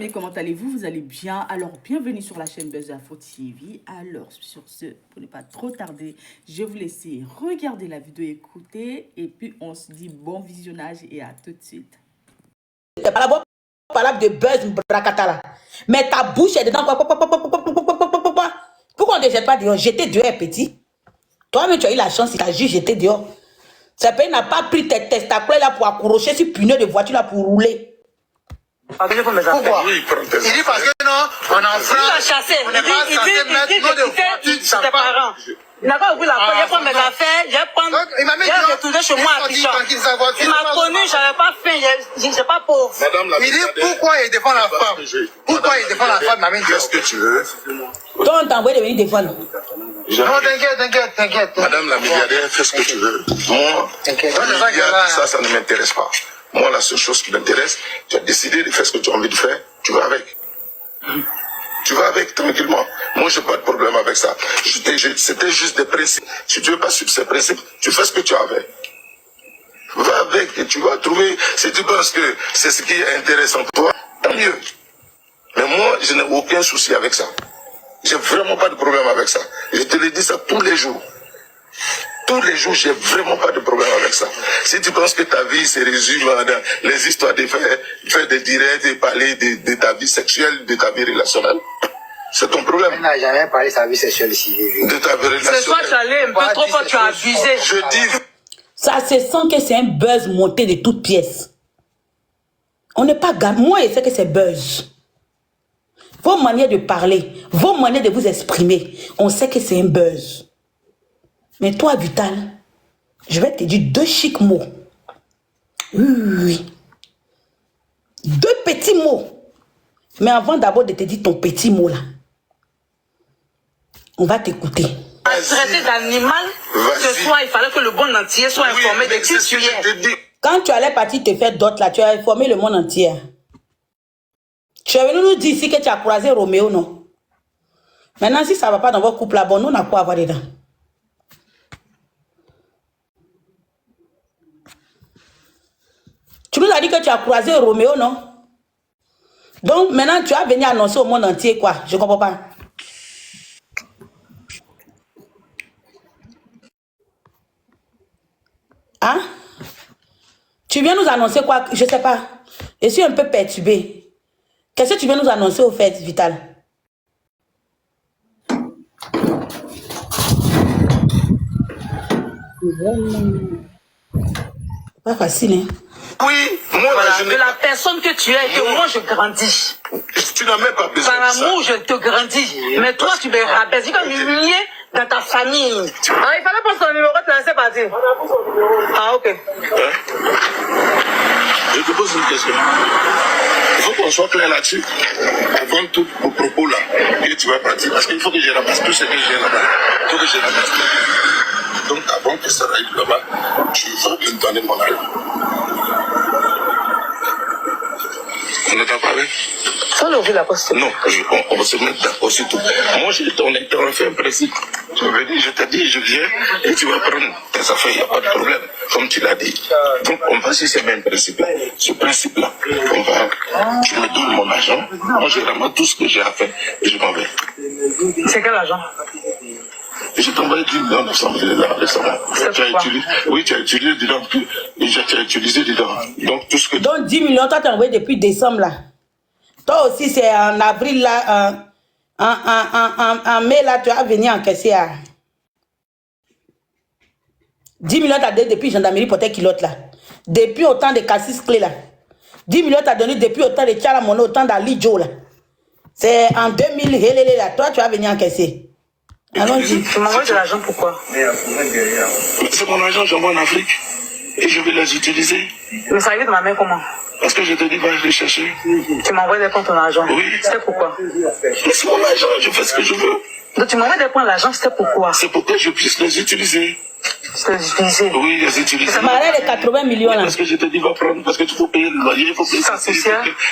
abonnés, comment allez-vous? Vous allez bien? Alors, bienvenue sur la chaîne Buzz Info TV. Alors, sur ce, pour ne pas trop tarder, je vais vous laisser regarder la vidéo, écouter, et puis on se dit bon visionnage et à tout de suite. C'est pas la voix parle de Buzz Bracatala. Mais ta bouche est dedans. Pourquoi on ne te jette pas dehors? J'étais dehors, petit. Toi-même, tu as eu la chance, il t'a juste jeté dehors. Ce pays n'a pas pris tes testacoles là pour accrocher sur pneu de voiture là pour rouler. Pourquoi? Il dit parce que non, on est en France. Il a chassé. On n'est pas censé mettre nos de voiture sur tes parents. Il n'a pas ouvert la porte, il a pris mes affaires, j'ai retourné chez moi à Pichon. Il m'a connu, j'avais pas faim, j'ai pas pauvre. Il dit pourquoi il défend la femme? Pourquoi il défend la femme, Mamie? Qu'est-ce que tu veux? Toi, on t'a envoyé de venir défendre. Non, t'inquiète. Madame la milliardaire, fais ce que tu veux. Moi, ça ne m'intéresse pas. Moi, la seule chose qui m'intéresse, tu as décidé de faire ce que tu as envie de faire, tu vas avec. Tu vas avec tranquillement. Moi, je n'ai pas de problème avec ça. C'était juste des principes. Si tu ne veux pas suivre ces principes, tu fais ce que tu as avec. Va avec et tu vas trouver. Si tu penses que c'est ce qui est intéressant pour toi, tant mieux. Mais moi, je n'ai aucun souci avec ça. J'ai vraiment pas de problème avec ça. Je te le dis ça tous les jours. Tous les jours, j'ai vraiment pas de problème avec ça. Si tu penses que ta vie se résume dans les histoires de faire des directs et parler de ta vie sexuelle, de ta vie relationnelle, c'est ton problème. Elle n'a jamais parlé de sa vie sexuelle ici. De ta vie relationnelle. C'est soit tu allais un peu trop fort, tu as abusé. Je dis... Ça se sent que c'est un buzz monté de toutes pièces. On n'est pas gamin. Moi, je sais que c'est buzz. Vos manières de parler, vos manières de vous exprimer, on sait que c'est un buzz. Mais toi, Vital, je vais te dire deux chics mots. Oui. Deux petits mots. Mais avant d'abord de te dire ton petit mot là, on va t'écouter. Traité d'animal, ce soir, il fallait que le monde entier soit informé de qui tu es. Quand tu allais partir te faire d'autres là, tu as informé le monde entier. Tu es venu nous dire ici que tu as croisé Roméo, non? Maintenant, si ça ne va pas dans votre couple là, bon, nous, on a quoi à voir dedans? Tu nous as dit que tu as croisé Roméo, non? Donc, maintenant, tu as venu annoncer au monde entier quoi? Je ne comprends pas. Hein? Tu viens nous annoncer quoi? Je ne sais pas. Je suis un peu perturbée. Qu'est-ce que tu viens nous annoncer au fait, Vital? Pas facile, hein? Oui, moi, Voilà, de la personne que tu es et que moi je grandis. Tu n'as même pas besoin Par de ça. amour, je te grandis. Mais toi, tu me rabaisses. Tu vas m'humilier dans ta famille. Ah, il fallait prendre son numéro, tu l'as laissé partir. Ah, ok. Hein? Je te pose une question. Il faut qu'on soit clair là-dessus. Avant tout vos propos là, que tu vas partir. Parce qu'il faut que je ramasse tout ce que j'ai là-bas. Il faut que je ramasse tout. Donc avant que ça arrive là-bas, tu vas me donner mon avis. On entend parler? Faut l'ouvrir la poste. Non, on va se mettre d'accord sur tout. Moi, on a fait un principe. Je t'ai dit, je viens et tu vas prendre tes affaires, il n'y a pas de problème, comme tu l'as dit. Donc, on va sur ces mêmes principes. Ce principe-là, tu me donnes mon argent, moi je ramasse tout ce que j'ai à faire et je m'en vais. C'est quel argent? Je t'ai envoyé 10 millions là récemment. Oui, tu as utilisé dedans. Tu as utilisé dedans. Donc, tout ce que... Donc 10 millions, toi tu as envoyé depuis décembre là. Toi aussi c'est en avril là, en mai là, tu as venu encaisser à 10 millions tu as donné depuis gendarmerie pour tes kilotes là. Depuis autant de Cassis Clé là. 10 millions tu as donné depuis autant de Tchala Mono, autant d'Ali Joe là. C'est en 2000, là, toi tu as venu encaisser. Allons-y. Tu m'envoies de l'argent pourquoi? C'est mon argent, j'envoie en Afrique. Et je vais les utiliser. Mais ça arrive de ma main comment? Parce que je te dis, va les chercher. Tu m'envoies des points ton argent? Oui. C'était pourquoi? Mais c'est mon argent, je fais ce que je veux. Donc tu m'envoies des points l'argent, c'était pourquoi? C'est pour que je puisse les utiliser. Les utiliser? Oui, les utiliser. Ça m'a l'air de 80 millions là. Parce que je te dis, va prendre, parce que tu faut payer le loyer, il faut payer ça.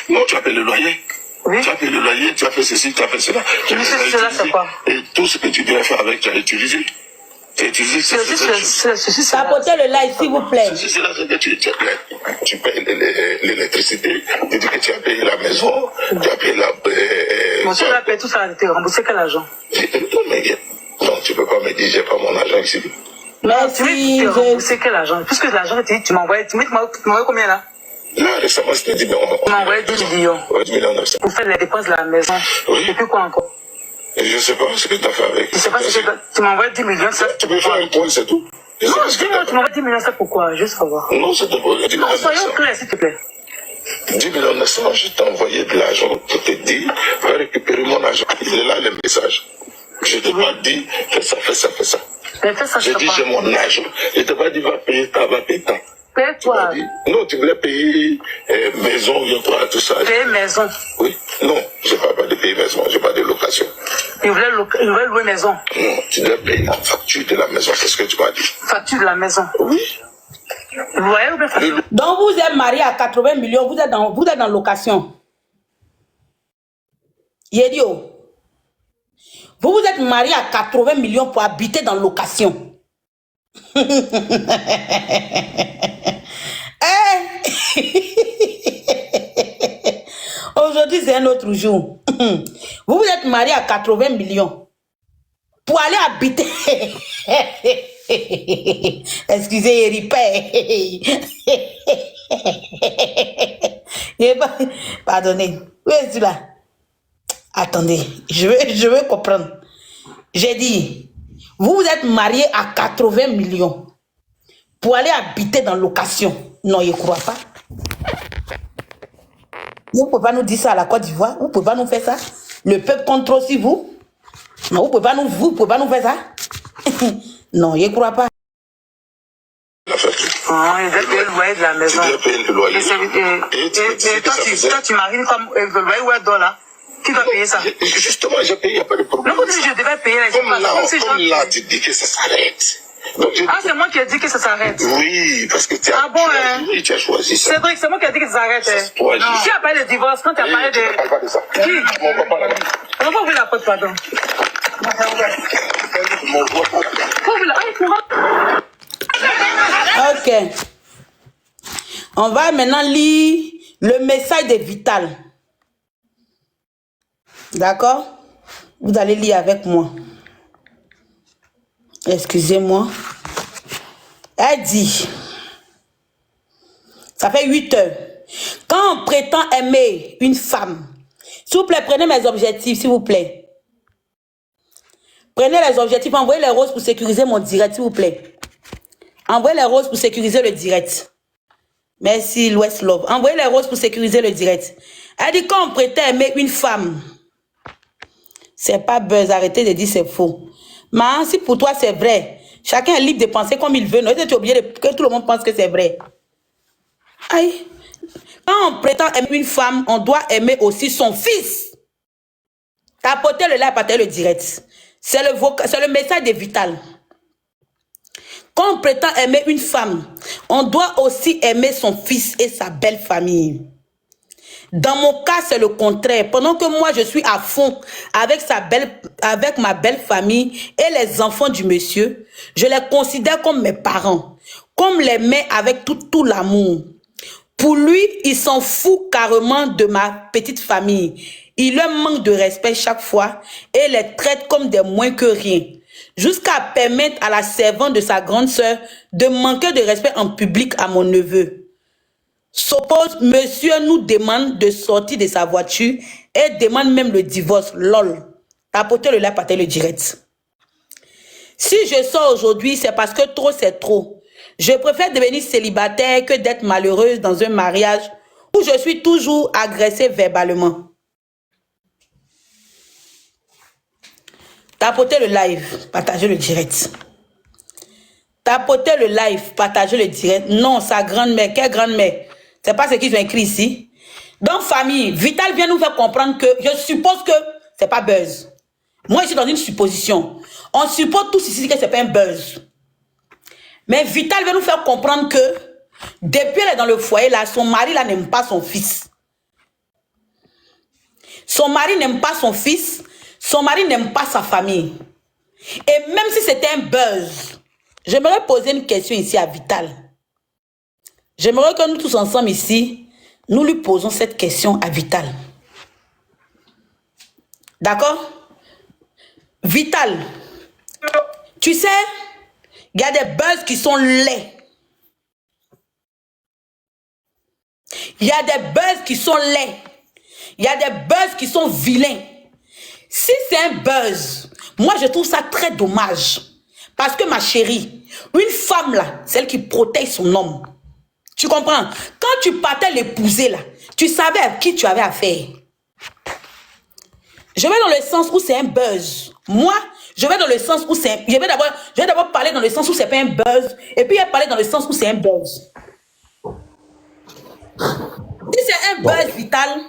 Non, tu as payé le loyer. Oui. Tu as payé le loyer, tu as fait ceci, tu as fait cela. Mais cela, c'est quoi? Et tout ce que tu devais faire avec, tu as utilisé. Tu dis c'est Tapotez le live, s'il vous plaît. C'est là que tu payes l'électricité, tu dis que tu as payé la maison, tu as payé la... Moi, tu as payé tout ça, tu as remboursé quel argent? Non, tu peux pas me dire, j'ai pas mon argent ici. Merci. Tu as remboursé quel argent? Puisque l'argent, tu m'as envoyé combien là? Là, récemment, c'était 10 millions. Tu m'as envoyé 10 millions. Ouais, 10 millions 900. Pour faire les dépenses de la maison. Oui. Et puis quoi encore? Je sais pas ce que tu as fait avec. Je sais pas ce que tu m'as envoyé 10 millions, ça. Tu peux faire un point, c'est tout. Non, dis-moi, tu m'as envoyé 10 millions, ça pourquoi? Juste savoir. Non, c'était pour 10 millions. Soyons clairs, s'il te plaît. 10 millions 900, je t'ai envoyé de l'argent pour te dire, va récupérer mon argent. Il est là le message. Je t'ai pas dit, fais ça, fais ça, fais ça. Mais fais ça, J'ai dit, j'ai mon argent. Je t'ai pas dit, va payer tant. Paye-toi. Non, tu voulais payer maison, tout ça. Payer maison. Oui. Non, je ne parle pas de payer maison, je parle de location. Il voulait louer maison. Non, tu dois payer la facture de la maison, c'est ce que tu m'as dit. Facture de la maison. Oui. Loyer ou bien facture? Donc vous êtes marié à 80 millions, vous êtes dans location. Yedio. Vous êtes marié à 80 millions pour habiter dans location. Aujourd'hui, c'est un autre jour. Vous êtes marié à 80 millions pour aller habiter. Excusez, Ripé. Pardonnez. Où es-tu là? Attendez, je veux comprendre. J'ai dit, vous êtes marié à 80 millions pour aller habiter dans location. Non, je ne crois pas. Vous ne pouvez pas nous dire ça à la Côte d'Ivoire. Vous ne pouvez pas nous faire ça. Le peuple contre aussi vous. Non, vous ne pouvez pas nous faire ça. Non, je ne crois pas. Ah, il devait payer le loyer de la maison. Tu dois payer le loyer. Et toi, tu marines comme le loyer où est là? Qui doit payer ça? Justement, j'ai payé, il n'y a pas de problème. Non, comme si je devais payer les gens. Comme là, tu dis que ça s'arrête. Ah, c'est moi qui ai dit que ça s'arrête. Oui, parce que tu as choisi ça. Cédric, c'est moi qui ai dit que ça s'arrête. Qui a parlé de divorce quand tu as parlé de... Je ne parle pas de ça. Qui? Mon papa là-bas. On va ouvrir la porte, pardon. Ok. On va maintenant lire le message de Vital. D'accord? Vous allez lire avec moi. Excusez-moi. Elle dit, ça fait 8 heures. Quand on prétend aimer une femme, s'il vous plaît, prenez mes objectifs, s'il vous plaît. Prenez les objectifs, envoyez les roses pour sécuriser mon direct, s'il vous plaît. Envoyez les roses pour sécuriser le direct. Merci, l'Ouest Love. Envoyez les roses pour sécuriser le direct. Elle dit, quand on prétend aimer une femme, c'est pas buzz, arrêtez de dire c'est faux. Mais si pour toi c'est vrai, chacun est libre de penser comme il veut. Non, tu es obligé que tout le monde pense que c'est vrai. Aïe. Quand on prétend aimer une femme, on doit aimer aussi son fils. Tapotez le live, partagez le direct. C'est le message de Vital. Quand on prétend aimer une femme, on doit aussi aimer son fils et sa belle famille. Dans mon cas, c'est le contraire. Pendant que moi, je suis à fond avec ma belle famille et les enfants du monsieur, je les considère comme mes parents, comme les mets avec tout l'amour. Pour lui, il s'en fout carrément de ma petite famille. Il leur manque de respect chaque fois et les traite comme des moins que rien. Jusqu'à permettre à la servante de sa grande sœur de manquer de respect en public à mon neveu. S'oppose, monsieur nous demande de sortir de sa voiture et demande même le divorce. Lol. Tapotez le like, partagez le direct. Si je sors aujourd'hui, c'est parce que trop c'est trop. Je préfère devenir célibataire que d'être malheureuse dans un mariage où je suis toujours agressée verbalement. Tapotez le live, partagez le direct. Tapotez le live, partagez le direct. Non, sa grand-mère, quelle grand-mère? C'est pas ce qu'ils ont écrit ici. Donc, famille, Vital vient nous faire comprendre que je suppose que c'est pas buzz. Moi, je suis dans une supposition. On suppose tous ici que c'est pas un buzz. Mais Vital vient nous faire comprendre que depuis elle est dans le foyer, là, son mari là n'aime pas son fils. Son mari n'aime pas son fils. Son mari n'aime pas sa famille. Et même si c'était un buzz, j'aimerais poser une question ici à Vital. J'aimerais que nous tous ensemble ici, nous lui posons cette question à Vital. D'accord? Vital, tu sais, il y a des buzz qui sont laids. Il y a des buzz qui sont laids. Il y a des buzz qui sont vilains. Si c'est un buzz, moi je trouve ça très dommage. Parce que ma chérie, une femme là, celle qui protège son homme. Tu comprends? Quand tu partais l'épouser là, tu savais à qui tu avais affaire. Je vais dans le sens où c'est un buzz. Moi, je vais dans le sens où c'est... Je vais d'abord parler dans le sens où c'est pas un buzz. Et puis, je vais parler dans le sens où c'est un buzz. Si c'est un buzz Vital,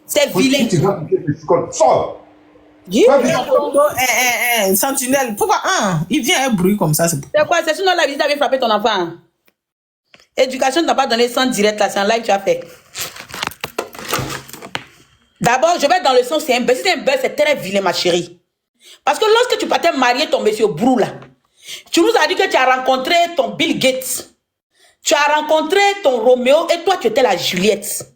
c'est vilain. Sentinelle, pourquoi il vient un bruit comme ça? C'est quoi? C'est sinon la visite avait frappé ton enfant. Éducation ne t'a pas donné sans direct là, c'est en live que tu as fait. D'abord, je vais dans le sens où c'est un buzz. Si c'est un buzz, c'est très vilain, ma chérie. Parce que lorsque tu partais marier ton monsieur Brou là, tu nous as dit que tu as rencontré ton Bill Gates. Tu as rencontré ton Roméo et toi, tu étais la Juliette.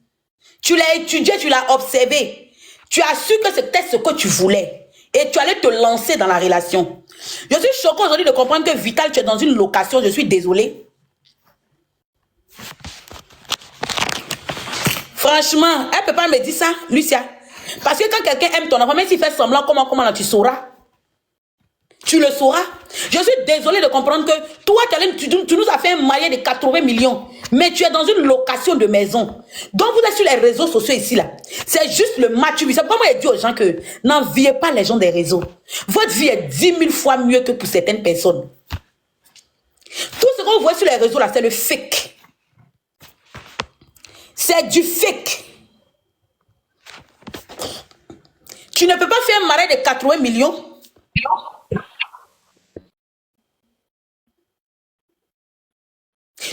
Tu l'as étudié, tu l'as observé. Tu as su que c'était ce que tu voulais. Et tu allais te lancer dans la relation. Je suis choquée aujourd'hui de comprendre que Vital, tu es dans une location. Je suis désolée. Franchement, elle ne peut pas me dire ça, Lucia. Parce que quand quelqu'un aime ton enfant, même s'il fait semblant, comment là, tu sauras. Tu le sauras. Je suis désolée de comprendre que toi, tu nous as fait un maillet de 80 millions. Mais tu es dans une location de maison. Donc, vous êtes sur les réseaux sociaux ici, là. C'est juste le match. C'est pourquoi moi, je dis aux gens que n'enviez pas les gens des réseaux. Votre vie est 10 000 fois mieux que pour certaines personnes. Tout ce qu'on voit sur les réseaux, là, c'est le fake. C'est du fake. Tu ne peux pas faire un marais de 80 millions.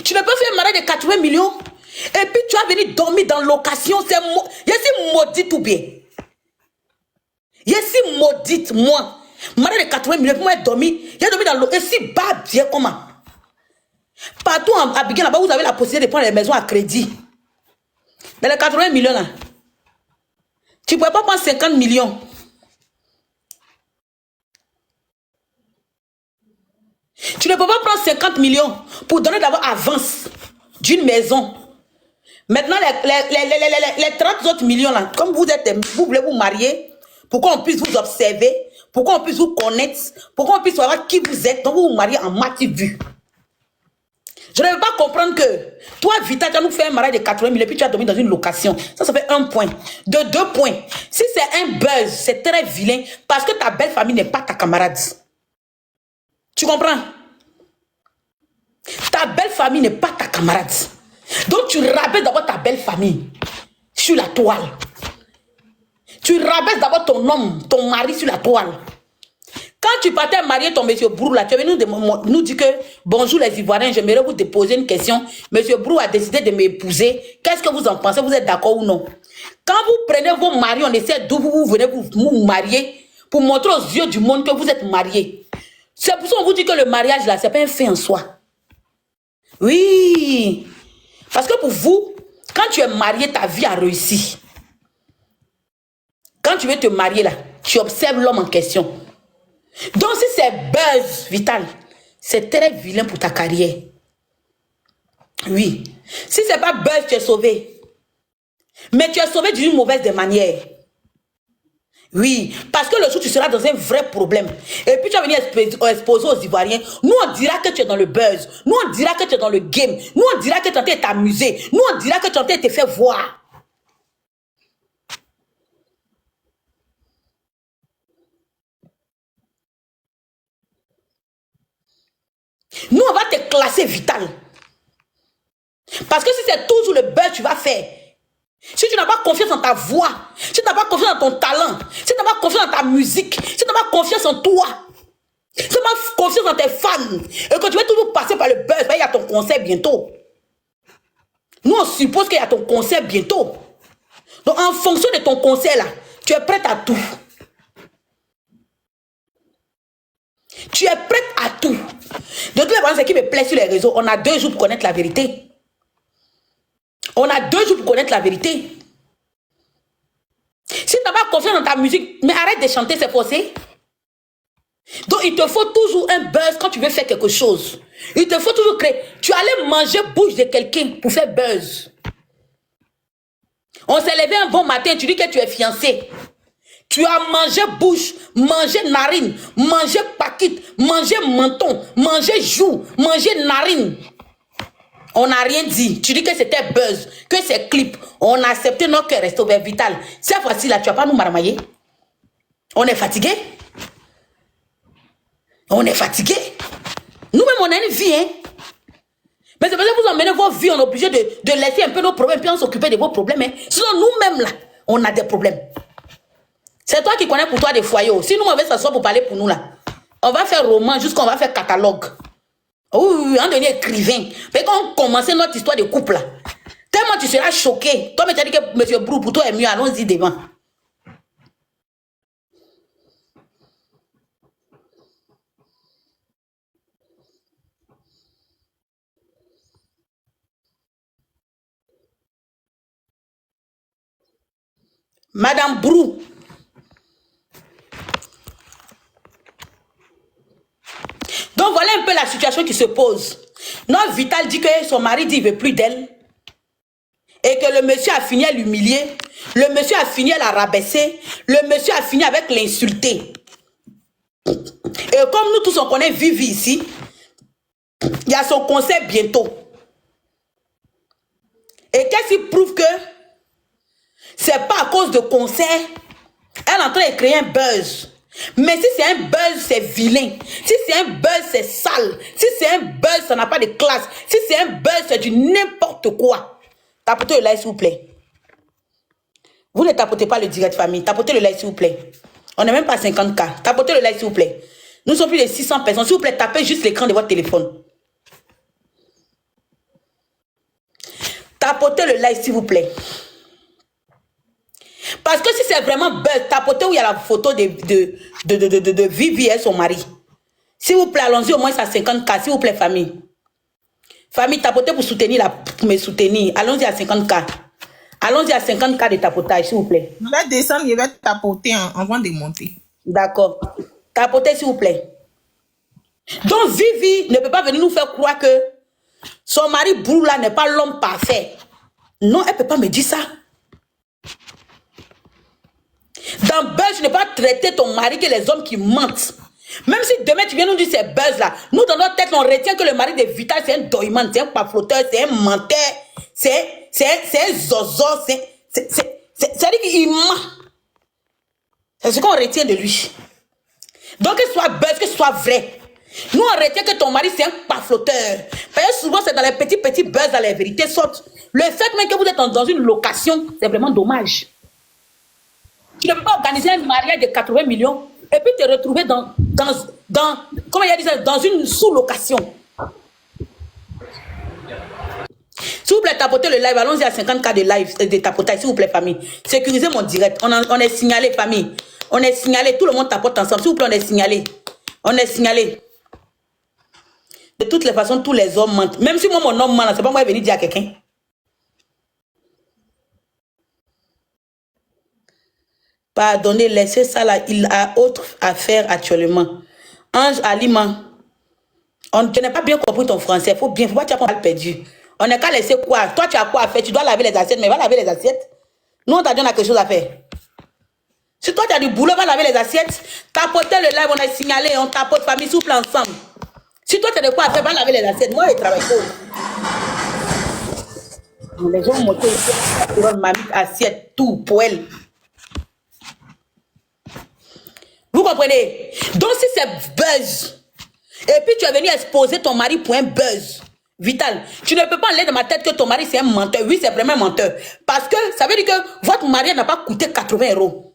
Tu ne peux pas faire un marais de 80 millions. Et puis tu as venu dormir dans location. C'est je suis maudite ou bien. Je suis maudite, moi. Marais de 80 millions. Pour moi, j'ai dormi dans location. Et si bas bien comment? Partout en Abidjan, là-bas, vous avez la possibilité de prendre les maisons à crédit. Dans les 80 millions là, tu ne pourrais pas prendre 50 millions. Tu ne peux pas prendre 50 millions pour donner d'abord avance d'une maison. Maintenant, les 30 autres millions là, comme vous voulez vous marier, pour qu'on puisse vous observer, pour qu'on puisse vous connaître, pour qu'on puisse savoir qui vous êtes, donc vous vous mariez en mati vue. Je ne veux pas comprendre que toi, Vita, tu as nous fait un mariage de 80 000 et puis tu as dormi dans une location. Ça fait 1 point. De 2 points. Si c'est un buzz, c'est très vilain parce que ta belle famille n'est pas ta camarade. Tu comprends? Ta belle famille n'est pas ta camarade. Donc tu rabaisses d'abord ta belle famille sur la toile. Tu rabaisses d'abord ton homme, ton mari sur la toile. Quand tu partais marier ton monsieur Brou, là, tu es venu nous dire que bonjour les Ivoiriens, j'aimerais vous poser une question. Monsieur Brou a décidé de m'épouser. Qu'est-ce que vous en pensez? Vous êtes d'accord ou non? Quand vous prenez vos maris, on essaie d'où vous venez vous marier pour montrer aux yeux du monde que vous êtes mariés. C'est pour ça qu'on vous dit que le mariage, là, c'est pas un fait en soi. Oui. Parce que pour vous, quand tu es marié, ta vie a réussi. Quand tu veux te marier, là, tu observes l'homme en question. Donc, si c'est buzz, Vital, c'est très vilain pour ta carrière. Oui. Si c'est pas buzz, tu es sauvé. Mais tu es sauvé d'une mauvaise des manières. Oui. Parce que le jour, tu seras dans un vrai problème. Et puis, tu vas venir exposer aux Ivoiriens. Nous, on dira que tu es dans le buzz. Nous, on dira que tu es dans le game. Nous, on dira que tu es en train de t'amuser. Nous, on dira que tu es en train de te faire voir. Nous, on va te classer Vital. Parce que si c'est toujours le buzz que tu vas faire, si tu n'as pas confiance en ta voix, si tu n'as pas confiance en ton talent, si tu n'as pas confiance en ta musique, si tu n'as pas confiance en toi, si tu n'as pas confiance en tes fans, et que tu vas toujours passer par le buzz, il y a ton concert bientôt. Nous, on suppose qu'il y a ton concert bientôt. Donc, en fonction de ton concert, là, tu es prête à tout. Tu es prête à tout. De toutes les façons, ce qui me plaît sur les réseaux, on a 2 jours pour connaître la vérité. On a 2 jours pour connaître la vérité. Si tu n'as pas confiance dans ta musique, mais arrête de chanter, c'est forcé. Donc, il te faut toujours un buzz quand tu veux faire quelque chose. Il te faut toujours créer. Tu allais manger bouche de quelqu'un pour faire buzz. On s'est levé un bon matin, tu dis que tu es fiancé. Tu as mangé bouche, mangé narine, mangé paquite, mangé menton, mangé joue, mangé narine. On n'a rien dit. Tu dis que c'était buzz, que c'est clip. On a accepté notre cœur reste ouvert vital. Cette fois-ci là, tu vas pas nous marmailler. On est fatigué. On est fatigué. Nous-mêmes, on a une vie, hein. Mais c'est parce que vous emmenez vos vies, on est obligé de laisser un peu nos problèmes, puis on s'occuper de vos problèmes. Hein. Sinon, nous-mêmes, là, on a des problèmes. C'est toi qui connais pour toi des foyers. Si nous, on veut s'asseoir pour parler pour nous, là, on va faire roman jusqu'on va faire catalogue. Oui, on devient écrivain. Mais quand on commence notre histoire de couple, là, tellement tu seras choqué. Toi, tu as dit que M. Brou, pour toi, est mieux, allons-y devant. Madame Brou. Donc voilà un peu la situation qui se pose. Notre Vital dit que son mari dit qu'il ne veut plus d'elle. Et que le monsieur a fini à l'humilier. Le monsieur a fini à la rabaisser. Le monsieur a fini avec l'insulter. Et comme nous tous on connaît Vivi ici, il y a son concert bientôt. Et qu'est-ce qui prouve que c'est pas à cause de concert, elle est en train de créer un buzz. Mais si c'est un buzz, c'est vilain. Si c'est un buzz, c'est sale. Si c'est un buzz, ça n'a pas de classe. Si c'est un buzz, c'est du n'importe quoi. Tapotez le like, s'il vous plaît. Vous ne tapotez pas le direct famille. Tapotez le like, s'il vous plaît. On n'est même pas à 50K. Tapotez le like, s'il vous plaît. Nous sommes plus de 600 personnes. S'il vous plaît, tapez juste l'écran de votre téléphone. Tapotez le like, s'il vous plaît. Parce que si c'est vraiment buzz, tapotez où il y a la photo de Vivi et son mari. S'il vous plaît, allons-y au moins à 50K. S'il vous plaît, famille. Famille, tapotez pour soutenir, pour me soutenir. Allons-y à 50K. Allons-y à 50K de tapotage, s'il vous plaît. Je vais descendre, je vais tapoter avant de monter. D'accord. Tapotez, s'il vous plaît. Donc, Vivi ne peut pas venir nous faire croire que son mari Brou là n'est pas l'homme parfait. Non, elle ne peut pas me dire ça. Dans Buzz, tu ne peux pas traiter ton mari que les hommes qui mentent. Même si demain tu viens nous dire c'est Buzz là, nous dans notre tête on retient que le mari de Vital c'est un doyman, c'est un pafloteur, c'est un menteur, c'est un zozo, c'est-à-dire qu'il ment. C'est ce qu'on retient de lui. Donc que ce soit Buzz, que ce soit vrai. Nous on retient que ton mari c'est un pafloteur. Parce que souvent c'est dans les petits Buzz dans les vérités sortent. Le fait même que vous êtes dans une location, c'est vraiment dommage. Tu ne peux pas organiser un mariage de 80 millions et puis te retrouver dans comment il a dit ça, dans une sous-location. S'il vous plaît, tapotez le live. Allons-y à 50K de live, de tapotage, s'il vous plaît, famille. Sécurisez mon direct. On est signalé, famille. On est signalé. Tout le monde tapote ensemble. S'il vous plaît, on est signalé. On est signalé. De toutes les façons, tous les hommes mentent. Même si moi, mon homme ment, c'est pas moi qui vais venir dire à quelqu'un. Pardonnez, laissez ça là, il a autre à faire actuellement. Ange Aliment, tu n'as pas bien compris ton français, faut pas tu as pas mal perdu. On n'est qu'à laisser quoi? Toi tu as quoi à faire? Tu dois laver les assiettes, mais va laver les assiettes. Nous on t'a dit on a quelque chose à faire. Si toi tu as du boulot, va laver les assiettes. Tapotez le live, on a signalé, on tapote famille souple ensemble. Si toi tu as de quoi à faire, va laver les assiettes. Moi je travaille pas. Les gens montent ici, mamie, assiette, tout, poêle. Vous comprenez? Donc si c'est buzz, et puis tu es venu exposer ton mari pour un buzz, Vital, tu ne peux pas enlever de ma tête que ton mari c'est un menteur. Oui, c'est vraiment un menteur. Parce que ça veut dire que votre mariage n'a pas coûté 80 €.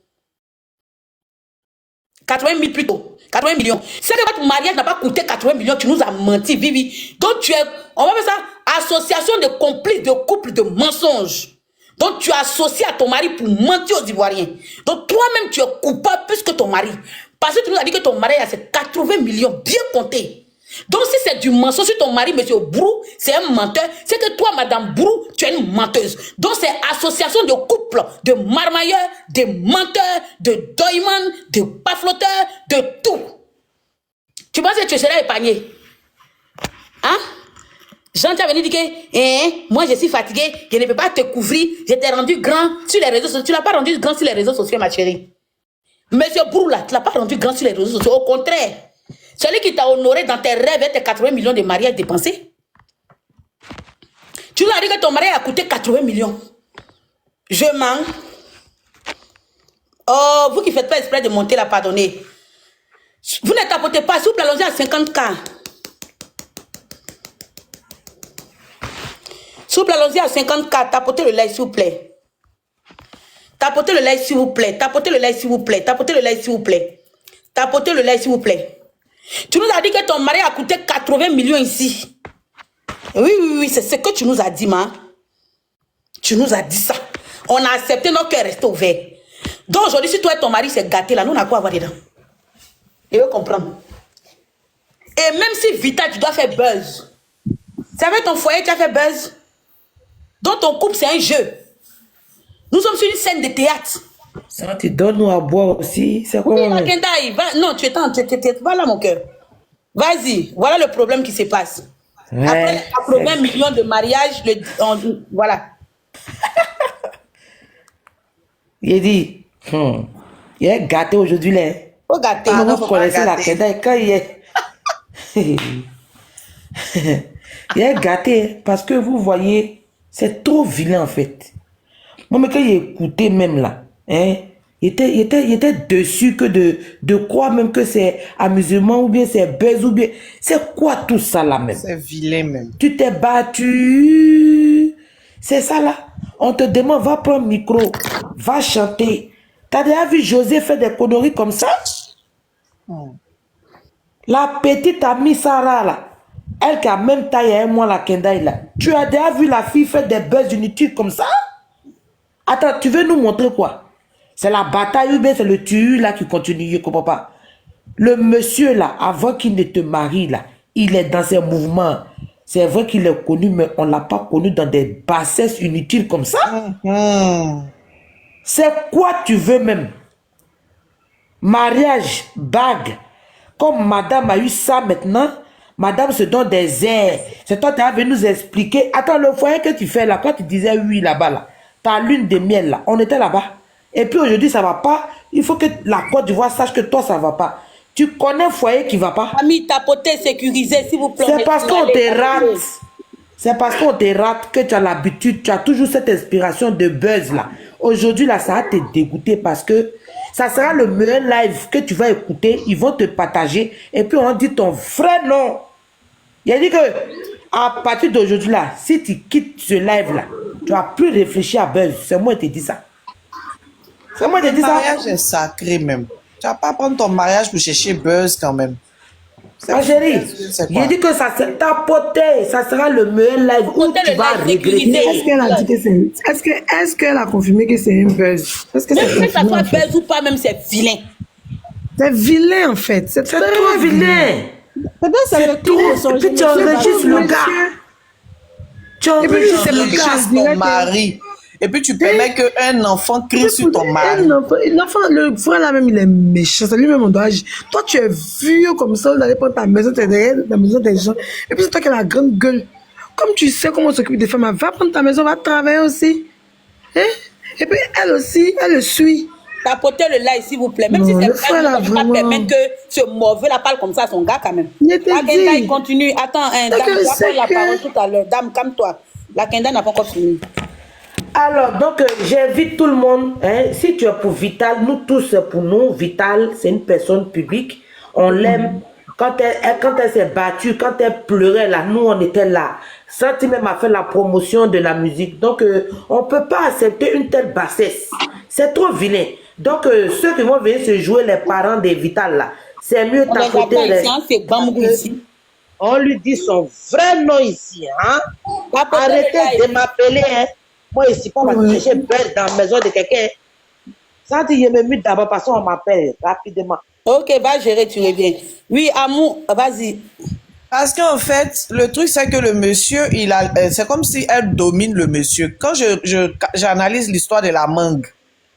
80 000 plutôt. 80 millions. C'est que votre mariage n'a pas coûté 80 millions, tu nous as menti, Vivi. Donc tu es, on va faire ça, association de complices de couple de mensonges. Donc tu es associé à ton mari pour mentir aux Ivoiriens. Donc toi-même tu es coupable plus que ton mari. Parce que tu nous as dit que ton mari a ces 80 millions bien comptés. Donc si c'est du mensonge sur ton mari, monsieur Brou, c'est un menteur. C'est que toi, madame Brou, tu es une menteuse. Donc c'est association de couple, de marmailleurs, de menteurs, de doyman, de pafloteurs, de tout. Tu penses que tu seras épargné? Hein? Jean, tu as venu dire que moi je suis fatiguée, je ne peux pas te couvrir, je t'ai rendu grand sur les réseaux sociaux. Tu ne l'as pas rendu grand sur les réseaux sociaux, ma chérie. Monsieur Brou, là, tu ne l'as pas rendu grand sur les réseaux sociaux. Au contraire, celui qui t'a honoré dans tes rêves et tes 80 millions de mariage dépensés. Tu lui as dit que ton mariage a coûté 80 millions. Je mens. Oh, vous qui ne faites pas exprès de monter la pardonnée. Vous ne tapotez pas, s'il vous plaît, allons-y à 50K. S'il vous plaît, allons-y à 50K. Tapotez le like, s'il vous plaît. Tapotez le like, s'il vous plaît. Tapotez le like, s'il vous plaît. Tapotez le like, s'il vous plaît. Tapotez le like, s'il vous plaît. Tu nous as dit que ton mari a coûté 80 millions ici. Oui, c'est ce que tu nous as dit, ma. Tu nous as dit ça. On a accepté, notre cœur est resté ouvert. Donc aujourd'hui, si toi et ton mari s'est gâté là, nous on a quoi avoir dedans? Et vous comprendre. Et même si Vita, tu dois faire buzz. C'est avec ton foyer que tu as fait buzz. Donc ton couple, c'est un jeu. Nous sommes sur une scène de théâtre. Ça te donne à boire aussi. C'est quoi, oui, non, tu es là, mon cœur. Vas-y, voilà le problème qui se passe. Ouais, après 80 millions de mariages, voilà. Il dit, il est gâté aujourd'hui, là. Faut gâter. Vous connaissez la Kenda quand il est. Il est gâté parce que vous voyez, c'est trop vilain en fait. Moi, mais quand il écoutait même là, hein, il était dessus que de croire même que c'est amusement ou bien c'est buzz ou bien... C'est quoi tout ça là même? C'est vilain même. Tu t'es battu. C'est ça là. On te demande, va prendre le micro, va chanter. T'as déjà vu José faire des conneries comme ça? La petite amie Sarah là, elle qui a même taille à moi la Kendaï là. Tu as déjà vu la fille faire des buzz inutiles comme ça? Attends, tu veux nous montrer quoi? C'est la bataille ou bien c'est le tu là qui continue, je comprends pas. Le monsieur là, avant qu'il ne te marie là, il est dans ses mouvements. C'est vrai qu'il est connu, mais on ne l'a pas connu dans des bassesses inutiles comme ça. C'est quoi tu veux même? Mariage, bague. Comme madame a eu ça maintenant, madame se donne des airs. C'est toi qui as venu nous expliquer. Attends, le foyer que tu fais là, quand tu disais oui là-bas là, ta lune de miel là, on était là-bas. Et puis aujourd'hui ça va pas. Il faut que la Côte d'Ivoire sache que toi ça va pas. Tu connais un foyer qui va pas. Ami, tapoter, sécurisé, s'il vous plaît. C'est parce qu'on te rate. C'est parce qu'on te rate que tu as l'habitude, tu as toujours cette inspiration de buzz là. Aujourd'hui là, ça va te dégoûter parce que ça sera le meilleur live que tu vas écouter. Ils vont te partager et puis on dit ton vrai nom. Il a dit que à partir d'aujourd'hui là, si tu quittes ce live là, tu vas plus réfléchir à buzz. C'est moi qui te dis ça. C'est moi qui te dis ça. Le mariage est sacré même. Tu vas pas prendre ton mariage pour chercher buzz quand même. Ma chérie, j'ai dit que ça s'est tapoté. Ça sera le meilleur live où tu vas regretter. Est-ce qu'elle a dit que c'est... Est-ce qu'elle a confirmé que c'est un buzz? Est-ce que même que ça soit buzz ou pas, même c'est vilain. C'est vilain en fait. C'est trop vilain. Peut-être c'est le tout. Et puis tu enregistres le gars. Tu enregistres le gars. Ton mari. Et puis tu permets qu'un enfant crie sur ton mari. L'enfant, le frère là même, il est méchant. C'est lui-même, on doit agir. Toi, tu es vieux comme ça, vous allez prendre ta maison, tu es derrière la maison des gens. Et puis c'est toi qui as la grande gueule. Comme tu sais comment on s'occupe des femmes, va prendre ta maison, va travailler aussi. Hein? Et puis elle aussi, elle le suit. Tapotez le like, s'il vous plaît. Même si c'est vrai, on ne peut pas permettre que ce mauvais la parle comme ça à son gars quand même. La Kenda, il continue. Attends, dame, tu vas prendre la parole tout à l'heure. Dame, calme-toi. La Kenda n'a pas encore fini. Alors, donc, j'invite tout le monde, hein, si tu es pour Vital, nous tous, pour nous, Vital, c'est une personne publique, on l'aime. Quand elle s'est battue, quand elle pleurait, là, nous, on était là. Santi même a fait la promotion de la musique. Donc, on ne peut pas accepter une telle bassesse. C'est trop vilain. Donc, ceux qui vont venir se jouer, les parents des Vital, là, c'est mieux tapoter. On lui dit son vrai nom ici, hein. Arrêtez de m'appeler, hein. Moi, ici, pas ma chercher belle dans la maison de quelqu'un. Santi, je me mute d'abord parce qu'on m'appelle rapidement. Ok, va gérer, tu reviens. Oui, Amour, vas-y. Parce qu'en fait, le truc, c'est que le monsieur, c'est comme si elle domine le monsieur. Quand j'analyse l'histoire de la mangue,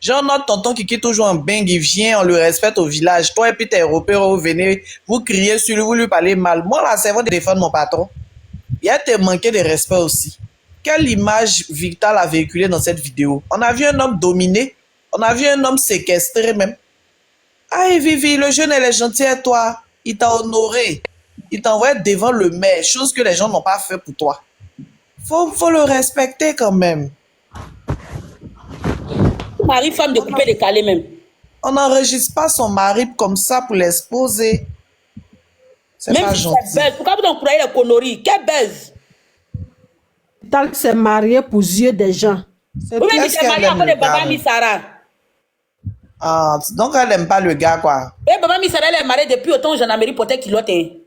genre notre tonton qui quitte toujours un bang, il vient, on le respecte au village. Toi et puis tes Européens, vous venez, vous criez sur lui, vous lui parlez mal. Moi, là, c'est de défendre mon patron. Il y a te manquer de respect aussi. Quelle image Vital a véhiculée dans cette vidéo? On a vu un homme dominé, on a vu un homme séquestré même. Ah, Vivi, le jeune, elle est gentille à toi. Il t'a honoré. Il t'envoie devant le maire, chose que les gens n'ont pas fait pour toi. Faut le respecter quand même. Marie, femme de couper décalé même. On n'enregistre pas son mari comme ça pour l'exposer. C'est même pas si gentil. c'est buzz, pourquoi vous encouragez les conneries? Quel buzz? Tant que c'est marié pour yeux des gens. Vous même si c'est marié à cause de Baba Misara. Ah, donc elle n'aime pas le gars, quoi. Et Baba Misara, elle est mariée depuis autant que Jean-Améry Potet qui l'autre. Et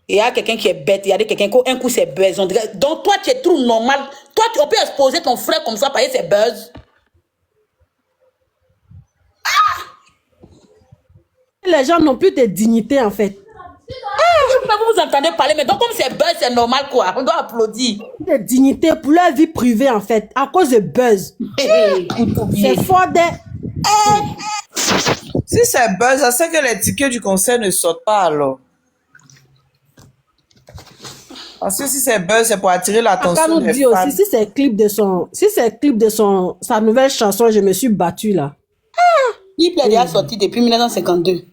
il y a quelqu'un qui est bête, il y a quelqu'un qui un coup c'est buzz. Donc toi tu es trop normal. Toi on peut exposer ton frère comme ça parce que c'est buzz. Les gens n'ont plus de dignité en fait. Vous entendez parler, mais donc comme c'est buzz, c'est normal quoi. On doit applaudir. De dignité pour leur vie privée en fait, à cause de buzz. C'est fort de... Si c'est buzz, ça c'est que les tickets du concert ne sortent pas alors. Parce que si c'est buzz, c'est pour attirer l'attention des dit fans. aussi, si c'est clip de sa nouvelle chanson, je me suis battue là. Il est déjà sorti depuis 1952.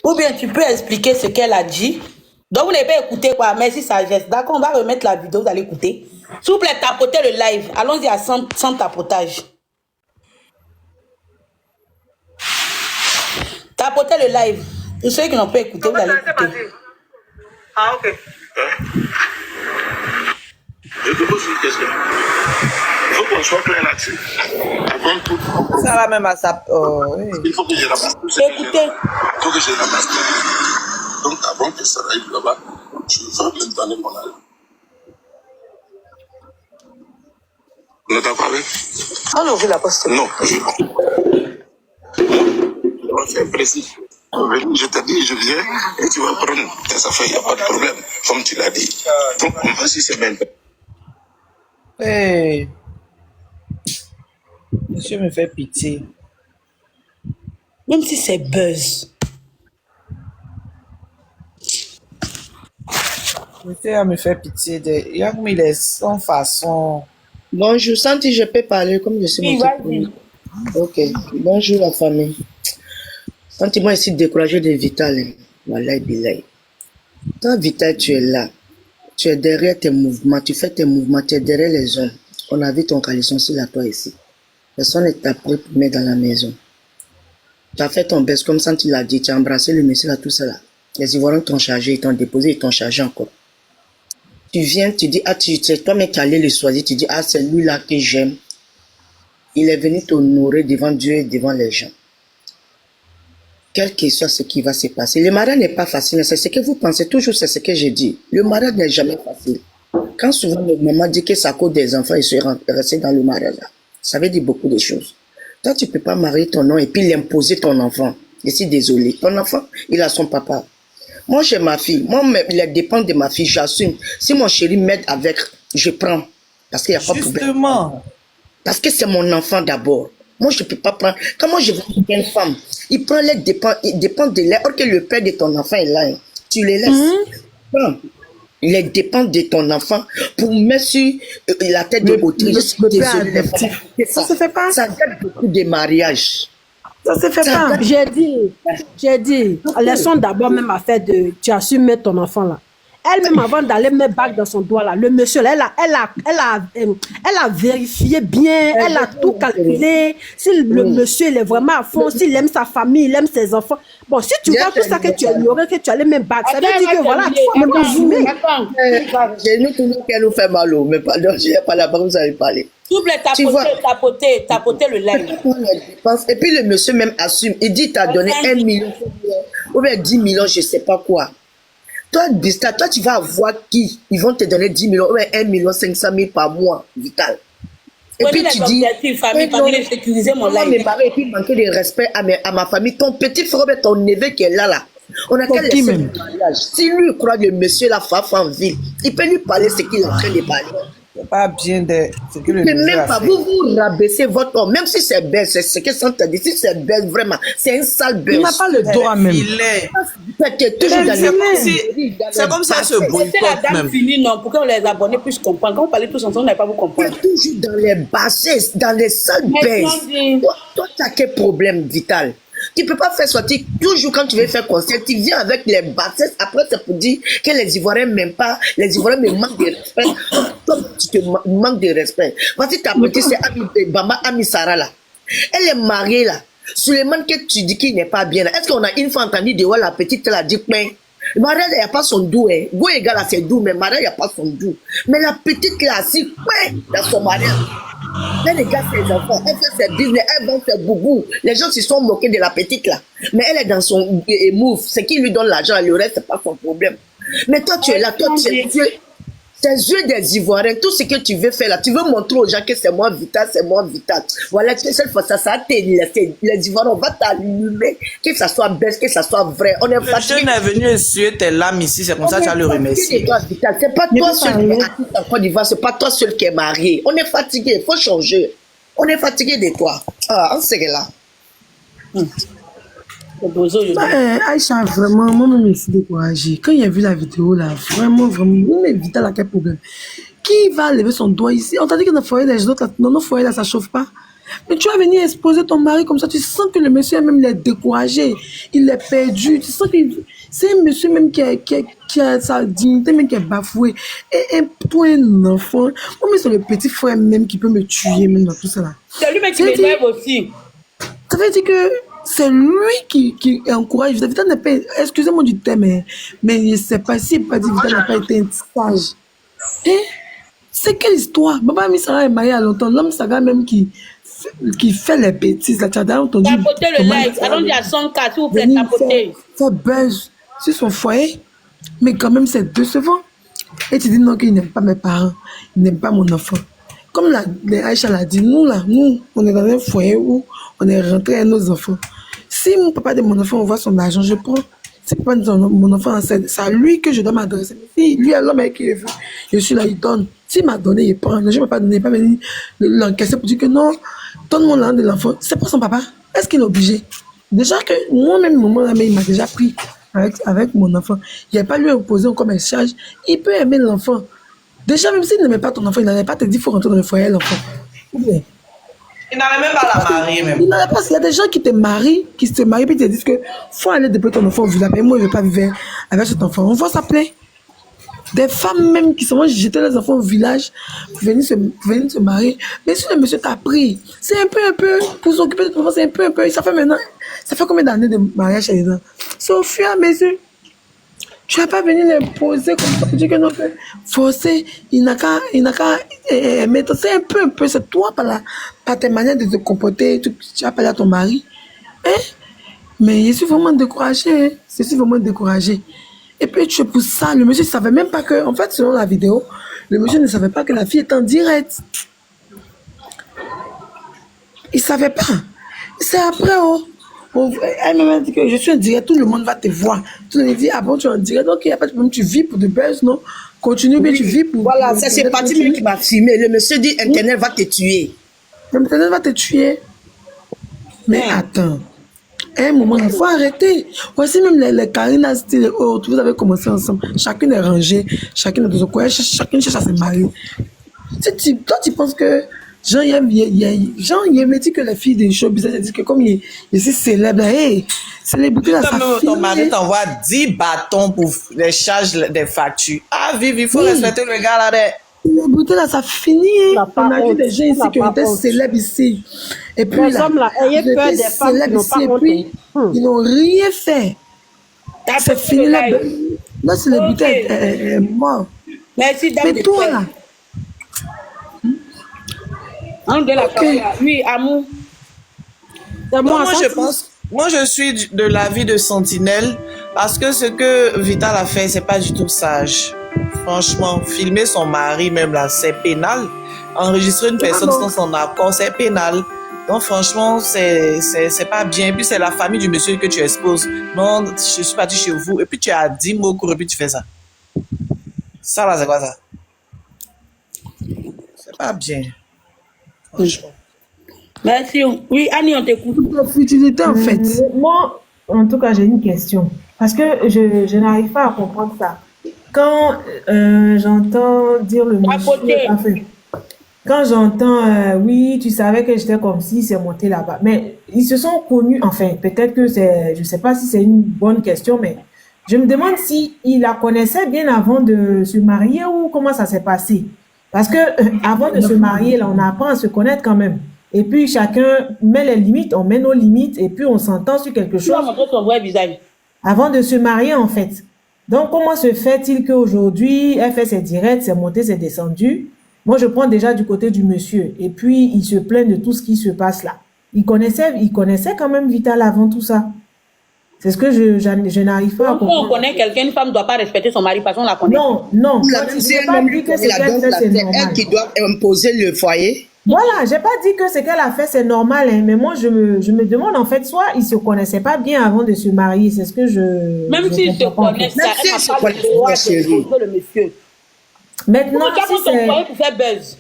Ou bien tu peux expliquer ce qu'elle a dit. Donc vous n'avez pas écouté quoi. Merci sagesse. D'accord, on va remettre la vidéo, vous allez écouter. S'il vous plaît, tapotez le live. Allons-y à 100 tapotage. Tapotez le live. Pour ceux qui n'ont pas écouté, vous allez écouter. Ah, ok. Je te pose une question. Il faut qu'on soit clair là-dessus. Avant tout. Ça va même à sa... oui. Il faut que je ramasse tout ce Écoutez. Il faut que je ramasse tout. Donc avant que ça arrive là-bas, je veux même donner mon avis. On entend parler? On a ouvert la poste. Non, c'est précis. Je t'ai dit, je viens et tu vas prendre tes affaires, il n'y a pas de problème, comme tu l'as dit. Donc, on va si c'est même. Hey. Monsieur me fait pitié. Même si c'est buzz. Monsieur me fait pitié. Il y a comme il est sans façon. Bonjour, Santi, je peux parler comme je suis Oui, vas-y. Ok, bonjour la famille. Santi, moi, ici, découragé de Vital. Wallah, bilay. Quand Vital, tu es là, tu es derrière tes mouvements, tu fais tes mouvements, tu es derrière les hommes. On a vu ton caleçon sur la toi ici. Personne n'est appris pour mettre dans la maison. Tu as fait ton best comme Santi l'a dit, tu as embrassé le monsieur là, tout ça là. Les Ivoiriens t'ont chargé, ils t'ont déposé, ils t'ont chargé encore. Tu viens, tu dis, ah, c'est toi-même qui allais le choisir, tu dis, ah, c'est lui là que j'aime. Il est venu t'honorer devant Dieu et devant les gens. Quel que soit ce qui va se passer. Le mariage n'est pas facile, c'est ce que vous pensez toujours, c'est ce que je dis. Le mariage n'est jamais facile. Quand souvent le maman dit que ça cause des enfants, ils se restent dans le mariage là. Ça veut dire beaucoup de choses. Toi, tu ne peux pas marier ton nom et puis l'imposer ton enfant. Je suis désolé. Ton enfant, il a son papa. Moi, j'ai ma fille. Moi, il dépend de ma fille, j'assume. Si mon chéri m'aide avec, je prends. Parce qu'il n'y a pas de problème. Justement. Parce que c'est mon enfant d'abord. Moi, je ne peux pas prendre. Quand moi, je vois une femme, il prend les dépend de l'air. Or que le père de ton enfant est là. Hein. Tu les laisses. Les dépend de ton enfant pour mettre sur la tête de l'autrice. Ça se fait pas. Ça date beaucoup de mariages. Ça se fait pas. J'ai dit, laissons d'abord même à faire de, tu as su mettre ton enfant là. Elle-même avant d'aller mettre bague dans son doigt là, le monsieur là, elle a vérifié bien, elle a tout calculé. Si le monsieur il est vraiment à fond, s'il aime sa famille, il aime ses enfants. Bon, si tu vois tout ça que tu as ignoré, que tu allais mettre bague, ça veut dire que voilà, tu vas me résumer. J'ai nous toujours qu'elle nous fait mal, mais pardon, je n'ai pas la parole, vous allez parler. S'il vous plaît, tapotez le live. Et puis le monsieur même assume, il dit, t'as donné 1 million, ou bien 10 millions, je ne sais pas quoi. Toi, Bista, toi, tu vas avoir qui? Ils vont te donner 10 millions, ou bien 1 500 000 par mois, Vital. Et puis tu dis, famille, non, parce que sécuriser mon moi, live. me barrer et puis manquer de respect à ma famille. Ton petit frère, ton neveu qui est là. On a qu'à laisser le mariage. Si lui croit que le monsieur la frappe en ville, il peut lui parler ce qu'il est en train de parler. C'est pas bien de ce que le Mais monsieur même a pas, fait. vous rabaissez votre homme, même si c'est belle, c'est ce que ça te dit. Si c'est belle, vraiment, c'est un sale belle. Il n'a pas le droit même. Il est. Toujours dans C'est comme ça, ce C'est la boycott dame même. finie, non, pour que les abonnés puissent comprendre. Quand vous parlez tous ensemble, on n'avait pas vous comprendre. toujours dans les bassesses, dans les sales baisses. Toi, tu as quel problème vital? Tu ne peux pas faire sortir toujours quand tu veux faire concert. Tu viens avec les bassesses. Après, c'est pour dire que les Ivoiriens m'aiment pas. Les Ivoiriens me manquent de respect. Toi, tu te manques de respect. Voici ta petite, c'est Bamba Amisara là. Elle est mariée là. Suleiman que tu dis qu'il n'est pas bien là. Est-ce qu'on a une fois entendu de voir la petite là dire mais Maria, il n'y a pas son doux. Hein. Go égal à c'est doux, mais Maria, il n'y a pas son doux. Mais la petite là, si, ouais, dans son mariage. Elle regarde ses enfants, elle fait ses business, elle vend ses boubous. Les gens se sont moqués de la petite là. Mais elle est dans son move. C'est qui lui donne l'argent, le reste, c'est pas son problème. Mais toi, tu es là, toi, tu es Dieu. Tes yeux des Ivoiriens, tout ce que tu veux faire là, tu veux montrer aux gens que c'est moi vital, c'est moi vital. Voilà, cette fois, ça t'énerve. Les Ivoiriens, on va t'allumer. Que ça soit bête, que ça soit vrai. On est Le jeune est venu essuyer tes lames ici, c'est comme ça que tu vas le remercier. C'est pas toi seul qui est assis en Côte d'Ivoire, c'est pas toi seul qui est marié. On est fatigué, il faut changer. On est fatigué de toi. Ah, on serait là. Aïcha, vraiment, moi-même, je suis découragée. Quand il a vu la vidéo, là, vraiment, même Vital a quel problème? Qui va lever son doigt ici? On t'a dit que dans le foyer des autres, dans nos foyers, là, ça chauffe pas. Mais tu vas venir exposer ton mari comme ça, tu sens que le monsieur même il est découragé, il est perdu, tu sens que c'est un monsieur même qui a sa dignité, même qui est bafoué. Et toi, un enfant, moi, mais c'est le petit frère même qui peut me tuer, même dans tout ça là. C'est lui-même qui m'énerve aussi. Ça veut dire que c'est lui qui encourage. Vital n'est pas, excusez-moi du terme, mais je ne sais pas si Vital n'a pas été un sage. C'est quelle histoire? Baba Misara est marié à longtemps. L'homme Saga même qui fait les bêtises. Là, tu as déjà entendu. Tapotez le like. Allons-y à 104, s'il vous plaît, tapotez. Ça buzz sur son foyer. Mais quand même, c'est décevant. Et tu dis non, qu'il n'aime pas mes parents. Il n'aime pas mon enfant. Comme Aïcha l'a dit, nous, on est dans un foyer où on est rentré à nos enfants. Si mon papa de mon enfant envoie son argent, je prends. C'est pas mon enfant, c'est à lui que je dois m'adresser. Si lui est l'homme avec qui je suis là, il donne. S'il m'a donné, il prend. Je ne vais pas donner, il ne va pas venir l'encaisser pour dire que non, donne-moi l'argent de l'enfant. C'est pas son papa. Est-ce qu'il est obligé? Déjà que moi-même, maman, il m'a déjà pris avec mon enfant. Il n'a pas lui imposé encore mes charges. Il peut aimer l'enfant. Déjà, même s'il n'aimait pas ton enfant, il n'allait pas te dire qu'il faut rentrer dans le foyer, l'enfant. Il n'allait même pas la marier, même. Il n'allait pas. Il y a des gens qui te marient, puis ils te disent que faut aller déployer ton enfant au village. Mais moi, je ne veux pas vivre avec cet enfant. On voit ça plein. Des femmes même qui se vont jeter les enfants au village pour venir se marier. Mais si le monsieur t'a pris, c'est un peu, pour s'occuper de ton enfant, c'est un peu. Ça fait combien d'années de mariage chez les gens? C'est au fur et à mesure. Tu n'as pas venu l'imposer comme ça. Tu dis que non, forcer, il n'a qu'à mettre. C'est un peu, c'est toi par tes manières de te comporter. Tu as parlé à ton mari. Mais je suis vraiment découragée. Je suis vraiment découragée. Et puis, tu pousses ça. Le monsieur ne savait même pas que, en fait, selon la vidéo, le monsieur ne savait pas que la fille est en direct. Il ne savait pas. C'est après, elle m'a dit que je suis en direct, tout le monde va te voir. Tout le monde dit, ah bon, tu es en direct, donc il n'y a pas de problème, tu vis pour de buzz, non? Continue, mais tu vis pour. Voilà, ça c'est parti lui qui m'a filmé. Le monsieur dit, Internet va te tuer. Internet va te tuer. Mais attends. Un moment, il faut arrêter. Voici même les Karina style autres, vous avez commencé ensemble. Chacune est rangée, chacune est dans son coin, chacune cherche à se marier. Toi, tu penses que Jean, il me dit que la fille des showbiz, elle dit que comme il est si célèbre, hey, célébrité là, ça finit. Ton mari t'envoie 10 bâtons pour les charges des factures. Ah, vive, il faut respecter le gars là. Célébrité là, ça finit. On a vu des gens ici qui étaient célèbres ici. Et puis les hommes là, ayez peur des femmes qui n'ont pas honte. Ils n'ont rien fait. C'est fini là. La célébrité est morte. Merci, mais toi là. Oui, amour. Moi, je suis de l'avis de Sentinelle parce que ce que Vital a fait, c'est pas du tout sage. Franchement, filmer son mari, même là, c'est pénal. Enregistrer une personne sans son accord, c'est pénal. Donc franchement, c'est pas bien. Puis c'est la famille du monsieur que tu exposes. Non, je suis parti chez vous. Et puis tu as 10 mots courts et puis tu fais ça. Ça là, c'est quoi ça? C'est pas bien. Franchement. Merci. Oui, Annie, on t'écoute. Futilité, en fait. Moi, en tout cas, j'ai une question. Parce que je n'arrive pas à comprendre ça. Quand j'entends dire le monsieur... Enfin, quand j'entends, oui, tu savais que j'étais comme si, c'est monté là-bas. Mais ils se sont connus, enfin, peut-être que c'est... Je ne sais pas si c'est une bonne question, mais je me demande si il la connaissait bien avant de se marier ou comment ça s'est passé. Parce que avant de se marier, là, on apprend à se connaître quand même. Et puis, chacun met les limites, on met nos limites, et puis on s'entend sur quelque chose. Tu vas montrer ton vrai visage. Avant de se marier, en fait. Donc, comment se fait-il qu'aujourd'hui, elle fait ses directs, c'est monté, c'est descendu? Moi, je prends déjà du côté du monsieur. Et puis, il se plaint de tout ce qui se passe là. Il connaissait quand même Vital avant tout ça. C'est ce que je n'arrive pas à comprendre. Quand on connaît quelqu'un, une femme ne doit pas respecter son mari parce qu'on la connaît. Non. C'est elle qui doit imposer le foyer. Voilà, j'ai pas dit que ce qu'elle a fait, c'est normal, hein, mais moi, je me demande, en fait, soit ils se connaissaient pas bien avant de se marier, c'est ce que je... Même s'ils se connaissent, elle n'a pas le droit d'exposer le monsieur. Maintenant, si c'est... pour faire buzz.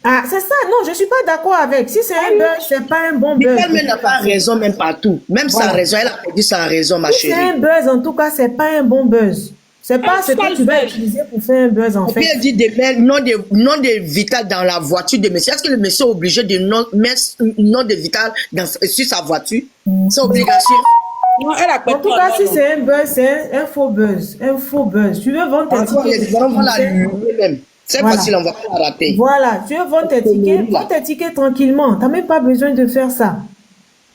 Ah, c'est ça, non, je suis pas d'accord avec. Si c'est un buzz, c'est pas un bon buzz. Elle n'a pas raison, même partout. Même sa raison, elle a dit sa raison, ma chérie. Si c'est un buzz, en tout cas, c'est pas un bon buzz. C'est pas ce que tu vas utiliser pour faire un buzz, en fait. Et puis elle dit de mettre nom de Vital dans la voiture de monsieur. Est-ce que le monsieur est obligé de mettre nom de Vital sur sa voiture? C'est obligation. Non, elle a en tout cas, si c'est un buzz, c'est un faux buzz. Un faux buzz. Tu veux vendre tes tickets. C'est facile, on va pas la rater. Voilà, tu veux vendre tes tickets tranquillement. Tu n'as même pas besoin de faire ça.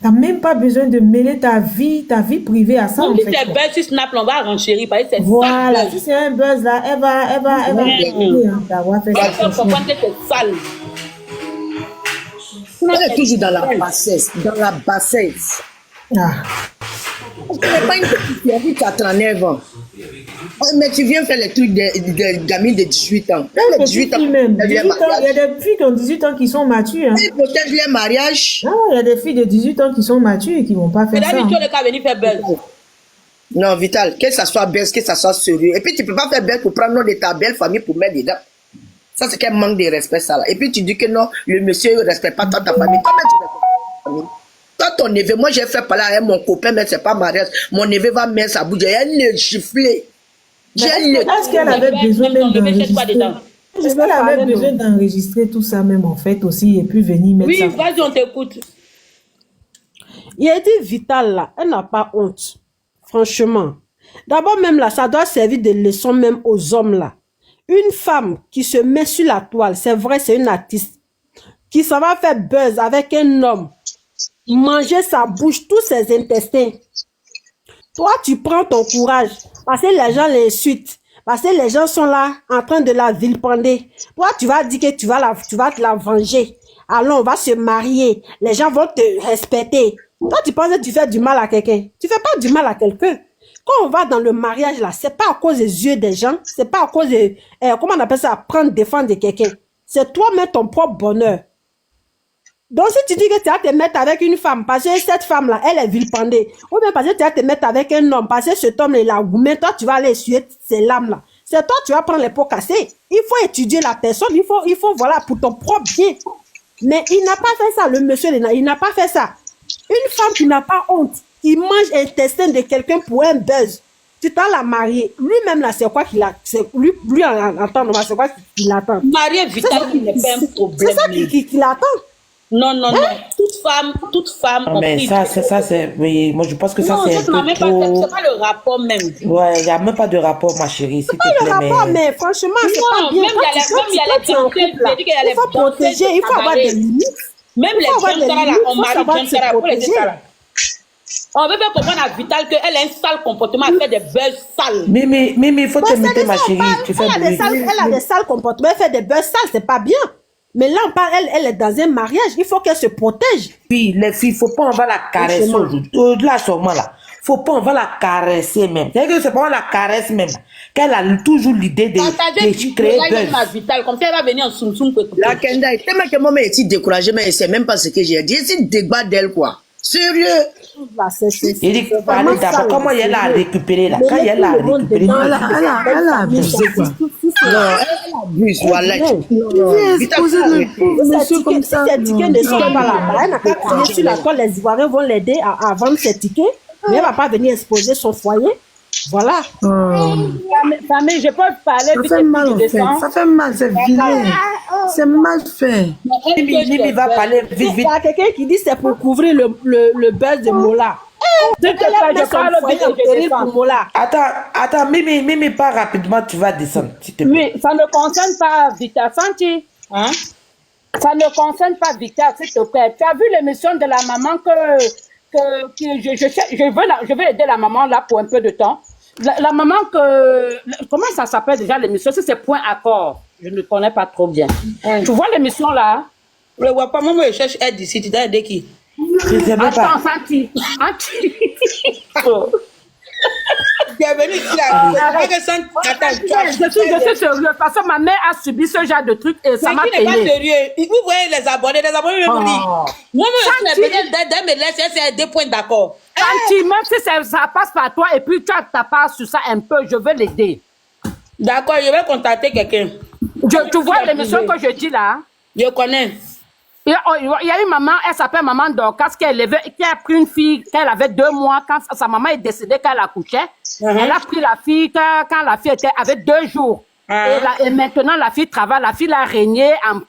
Tu n'as même pas besoin de mêler ta vie privée à ça. Donc, si c'est buzz sur Snap, on va renchérir. Voilà, si c'est un buzz là, elle va d'avoir fait ça. Elle va comprendre que c'est sale. Elle est toujours dans la bassesse. Dans la bassesse. Ah. Tu n'es pas une petite fille qui a 39 ans. Mais tu viens faire les trucs des gamines de 18 ans. Elle a 18 ans. Il y a des filles qui ont 18 ans qui sont matures. Ils protègent leur mariage. Non, il y a des filles de 18 ans qui sont matures et qui ne vont pas faire ça. Mais là, le cas venir faire buzz. Non, Vital, que ça soit belle, que ça soit sérieux. Et puis, tu ne peux pas faire belle pour prendre nom de ta belle famille pour mettre dedans. Ça, c'est qu'un manque de respect, ça là. Et puis, tu dis que non, le monsieur ne respecte pas ta famille. Comment tu respectes ta famille? Toi, ton neveu, moi, j'ai fait parler avec mon copain, mais c'est pas mariage. Mon neveu va mettre sa bouche. Elle le gifler. Est-ce qu'elle avait besoin même d'enregistrer? Est-ce qu'elle avait besoin d'enregistrer tout ça même, en fait, aussi, et puis venir mettre ça? Oui, vas-y, on t'écoute. Il a dit Vital, là, elle n'a pas honte. Franchement. D'abord, même là, ça doit servir de leçon même aux hommes, là. Une femme qui se met sur la toile, c'est vrai, c'est une artiste, qui s'en va faire buzz avec un homme, manger sa bouche, tous ses intestins. Toi, tu prends ton courage, parce que les gens l'insultent, parce que les gens sont là, en train de la vilipender. Toi, tu vas dire que tu vas te la venger. Allons, on va se marier. Les gens vont te respecter. Toi, tu penses que tu fais du mal à quelqu'un. Tu fais pas du mal à quelqu'un. Quand on va dans le mariage, là, c'est pas à cause des yeux des gens, c'est pas à cause de, comment on appelle ça, prendre défense de quelqu'un. C'est toi-même ton propre bonheur. Donc, si tu dis que tu vas te mettre avec une femme, parce que cette femme-là, elle est vilipendée, ou bien parce que tu vas te mettre avec un homme, parce que cet homme-là, il a goumé, toi, tu vas aller essuyer ces lames-là. C'est toi, tu vas prendre les pots cassés. Il faut étudier la personne, il faut, voilà, pour ton propre bien. Mais il n'a pas fait ça, le monsieur, il n'a pas fait ça. Une femme qui n'a pas honte, qui mange l'intestin de quelqu'un pour un buzz. Tu t'en l'as marié. Lui-même, là, c'est quoi qu'il a, lui en temps normal, c'est quoi qu'il attend? Marié Vital, qui n'est pas un problème. C'est ça qu'il attend. Non. Toute femme. Non, mais ça, c'est. Oui, moi, je pense que ça, c'est un peu trop. C'est pas le rapport même. Ouais, il n'y a même pas de rapport, ma chérie. C'est pas le rapport, mais franchement, c'est pas bien. Il faut protéger, il faut avoir des limites. Même les jeunes là, on marie jeunes là, pour les là. On veut faire comprendre à Vital qu'elle a un sale comportement, elle fait des buzz sales. Mais il faut te limiter, ma chérie. Elle a des sales comportements, elle fait des buzz sales, c'est pas bien. Mais là, on parle, elle est dans un mariage, il faut qu'elle se protège. Puis, les filles, il ne faut pas, on va la caresser aujourd'hui. Là, seulement là. Faut pas, on va la caresser même. C'est-à-dire que c'est pas on la caresse même. Qu'elle a toujours l'idée de créer buzz. Comme ça, elle va venir en soum-soum. La Kenda, tellement que moi, je suis découragée, mais c'est même pas ce que j'ai dit. C'est débat d'elle, quoi. Sérieux? Il dit, parlez d'abord, comment elle a récupéré là? Quand elle a récupéré, Elle a abusé, quoi. Non, elle abuse, voilà. Exposer le monsieur comme ça. Ces tickets ne sont pas là-bas. Elle n'a qu'à crier sur la toile, les Ivoiriens vont l'aider à vendre ses tickets, mais elle ne va pas venir exposer son foyer. Voilà. Famille, je peux parler Ça fait mal, en fait. Ça fait mal, c'est vilain. C'est mal fait. Mimi va parler vite, vite. Il y a quelqu'un qui dit que c'est pour couvrir le buzz de Mola. Attends, Mimi, pas rapidement, tu vas descendre. Oui, ça ne concerne pas Vita Santi. Hein? Ça ne concerne pas Vita, s'il te plaît. Tu as vu l'émission de la maman je vais aider la maman là pour un peu de temps. La maman comment ça s'appelle déjà l'émission? C'est Point Accord. Je ne connais pas trop bien. Tu vois l'émission là? Je ne vois pas. Moi, je cherche aide ici. Tu dois aider qui? Attends, Santi. Tu es venu ici là. Je suis sérieux parce que ma mère a subi ce genre de truc et ça m'a payé. Mais qui n'est pas sérieux? Vous voyez les abonnés me disent. Moi, je suis venu me laisser, c'est 2 points d'accord. Santi, même si ça passe par toi et puis tu as ta part sur ça un peu, je vais l'aider. D'accord, je vais contacter quelqu'un. Tu vois l'émission que je dis là? Je connais. Il y a une maman, elle s'appelle Maman Dorcas, qui a pris une fille, qu'elle avait 2 mois, quand sa maman est décédée, qu'elle accouchait. Elle a pris la fille quand la fille avait 2 jours. Et maintenant, la fille travaille, la fille l'a régné en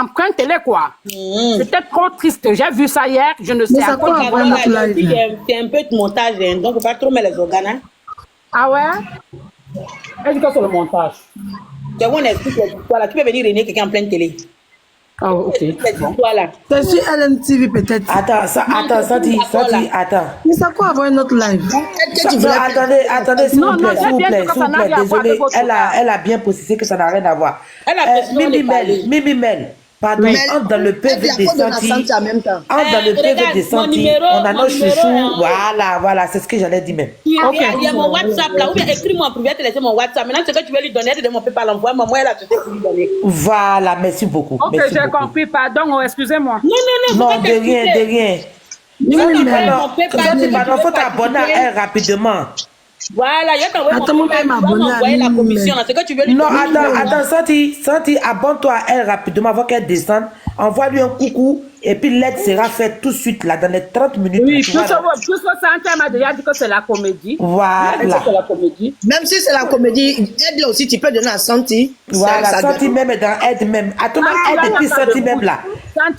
plein télé, quoi. C'était trop triste. J'ai vu ça hier, je ne sais pas. C'est un peu de montage, hein, donc il ne faut pas trop mettre les organes. Hein. Ah ouais? Elle dit que c'est le montage. C'est bon, on explique l'histoire là. Tu peux venir régner quelqu'un en pleine télé. Ah, ok. C'est sur LMTV peut-être. Attends, ça dit, attends. Mais ça quoi avoir un autre live? Attendez, s'il vous plaît, désolé, elle a bien précisé que ça n'a rien à voir. Mimi Mel, pardon, entre dans le PV des Santi, on a nos chouchous, voilà, c'est ce que j'allais dire même. Il y a mon WhatsApp là, ou bien écris-moi en privé, te laisser mon WhatsApp. Maintenant, ce que tu veux lui donner, elle ne peut pas l'envoyer, moi, elle a tout pour lui donner. Voilà, merci beaucoup. Ok, j'ai compris, pardon, excusez-moi. Non, de rien. Il faut t'abonner à elle rapidement. Voilà, il y a envoyer la commission. C'est que tu veux lui non, attends, Santi, abonne-toi à elle rapidement avant qu'elle descende. Envoie-lui un coucou et puis l'aide sera faite tout de suite là dans les 30 minutes. Oui, plus que Santi m'a déjà dit que c'est la comédie. Voilà. Même si c'est la comédie, aide là aussi, tu peux donner à Santi. Voilà, Santi même est dans aide même. Attends, aide et puis Santi même là.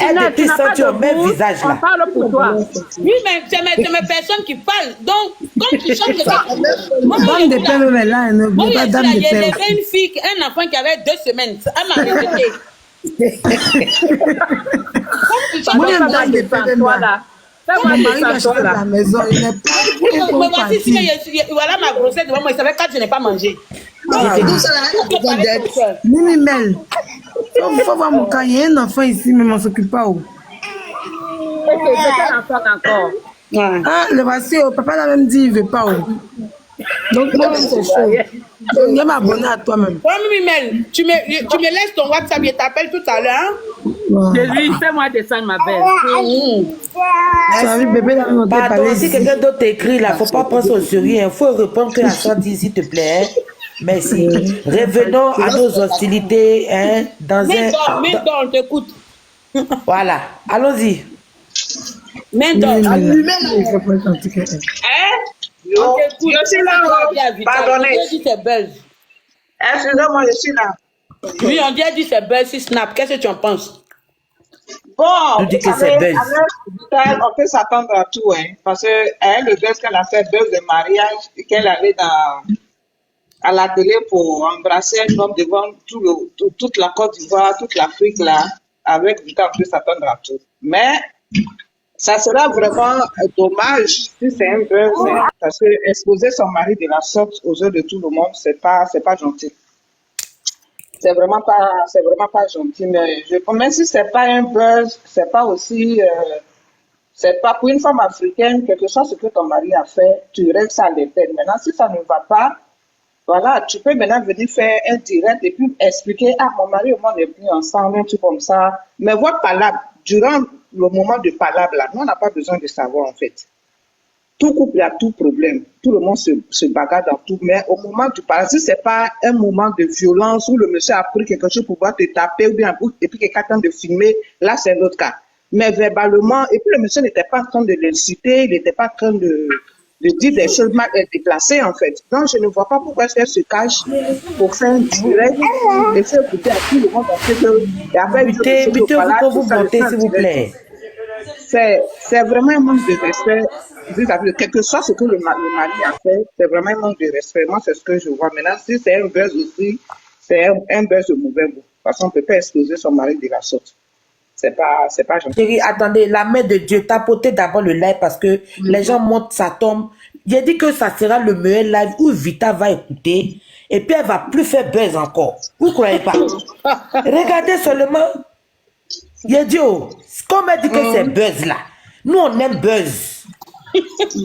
Aide et puis Santi au même visage là. On parle pour toi. Oui, mais c'est mes personnes qui parlent. Donc, comme tu chantes que ça. Dame de paix même là, dame de paix. Il y avait une fille, un enfant qui avait 2 semaines. Elle m'a répété. Moi, il y a une dame de paix même là. Mon mari va acheter la maison, il n'est pas mais voici, voilà ma grossesse devant moi, il savait que je n'ai pas mangé. Mimi Mel, il faut voir mon cas, il y a un enfant ici, mais on ne s'occupe pas où. Ok, c'est un enfant encore. Ah, le voici, papa l'a même dit, il ne veut pas où. Donc, moi, c'est chaud. Je vais m'abonner à toi-même. Oh, Mimel, tu me laisses ton WhatsApp, je t'appelle tout à l'heure. Lui, fais-moi descendre ma belle. Salut, bébé, pardon, si quelqu'un d'autre t'écrit là, faut pas penser au sérieux. Il faut répondre que à Santi, s'il te plaît. Merci. Revenons à nos hostilités. Hein, on t'écoute. Voilà, allons-y. Je suis là. Pardonnez. Excusez-moi, je suis là. Oui, on dit c'est buzz sur Snap. Qu'est-ce que tu en penses? Bon, tu dis que c'est buzz. On peut s'attendre à tout, hein, parce que elle, le buzz qu'elle a fait, buzz de mariage, qu'elle allait à la télé pour embrasser un homme devant toute la Côte d'Ivoire, toute l'Afrique là, avec Vita, on peut s'attendre à tout. Mais ça sera vraiment dommage si c'est un buzz, hein, parce que exposer son mari de la sorte aux yeux de tout le monde, c'est pas gentil. C'est vraiment pas gentil, mais même si c'est pas un buzz, c'est pas aussi C'est pas pour une femme africaine, quel que soit ce que ton mari a fait, tu règles ça à l'interne. Maintenant, si ça ne va pas, voilà, tu peux maintenant venir faire un direct et puis expliquer, ah, mon mari et moi, on n'est plus ensemble, un truc comme ça. Mais votre palabre, durant le moment de palabre, là, nous, on n'a pas besoin de savoir, en fait. Tout couple a tout problème. Tout le monde se bagarre dans tout. Mais au moment du palabre, si ce n'est pas un moment de violence où le monsieur a pris quelque chose pour pouvoir te taper ou bien, et puis quelqu'un attend de filmer, là, c'est un autre cas. Mais verbalement, et puis le monsieur n'était pas en train de l'insulter, il n'était pas en train de dire des choses mal déplacées, en fait. Donc, je ne vois pas pourquoi elle se cache pour faire un direct et faire écouter à tout le monde parce que Butez, vous montez, s'il vous plaît. C'est vraiment un manque de respect. Quel que soit ce que le mari a fait, c'est vraiment un manque de respect. Moi, c'est ce que je vois. Maintenant, si c'est un buzz aussi, c'est un buzz de mauvais goût. Parce qu'on ne peut pas exposer son mari de la sorte. C'est pas gentil. Chérie, attendez, la main de Dieu, tapotez d'abord le live parce que les gens montent, ça tombe. J'ai dit que ça sera le meilleur live où Vita va écouter et puis elle va plus faire buzz encore. Vous ne croyez pas? Regardez seulement. J'ai dit, oh, comme elle dit que c'est buzz là, nous on aime buzz.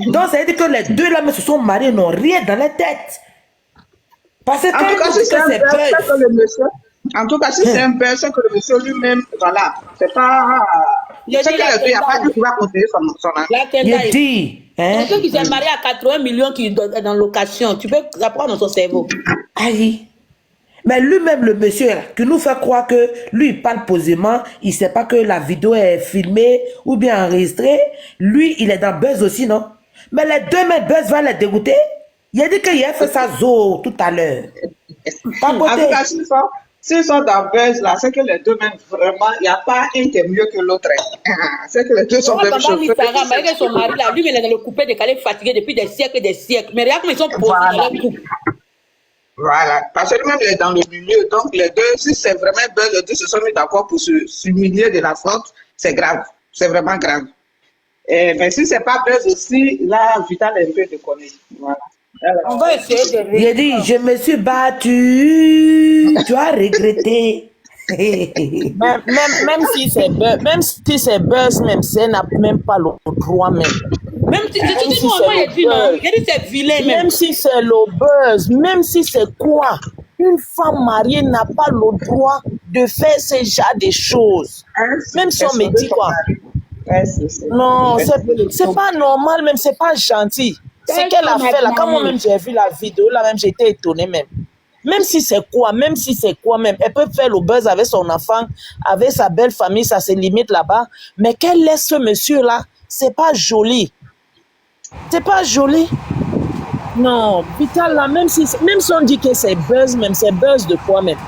Donc ça veut dire que les deux là, mais se sont mariés, n'ont rien dans la tête. Parce que en tout cas, si c'est buzz. En tout cas, si c'est un buzz, c'est que le monsieur lui-même, voilà, c'est pas. C'est que les deux, il n'y a pas de qui va continuer son âge. Il dit, quelqu'un qui s'est marié à 80 millions qui est dans location, tu peux apprendre dans son cerveau. Aïe. Mais lui-même, le monsieur, là, qui nous fait croire que lui, il parle posément, il ne sait pas que la vidéo est filmée ou bien enregistrée. Lui, il est dans buzz aussi, non? Mais les deux mêmes buzz va les dégoûter. Il a dit qu'il a fait ça zo tout à l'heure. En tout cas, s'ils sont dans buzz, là, c'est que les deux mêmes, vraiment, il n'y a pas un qui est mieux que l'autre. C'est que les deux sont même chauffés. Malgré son mari, là, lui, il est dans le coupé décalé fatigué depuis des siècles et des siècles. Mais regarde comment ils sont posés dans leur couple. Voilà, parce que lui-même il est dans le milieu, donc les deux, si c'est vraiment buzz, les deux se sont mis d'accord pour s'humilier de la sorte, c'est grave, c'est vraiment grave. Mais si c'est pas buzz aussi, là, Vital est un peu déconné. Voilà. On va essayer de... Il a dit, je me suis battu, tu as regretté. Même si c'est buzz, même si elle n'a même pas le droit même. Même si c'est vilain. Même si c'est le buzz, même si c'est quoi, une femme mariée n'a pas le droit de faire ce genre de choses. Même si on me dit quoi. Non, c'est pas normal, même c'est pas gentil. C'est qu'elle a fait là. Quand moi-même j'ai vu la vidéo, là même j'étais étonnée même. Même si c'est quoi, même, elle peut faire le buzz avec son enfant, avec sa belle famille, ça se limite là-bas. Mais qu'elle laisse ce monsieur-là, c'est pas joli. C'est pas joli. Non, Vital là, même si on dit que c'est buzz, même c'est buzz de quoi même.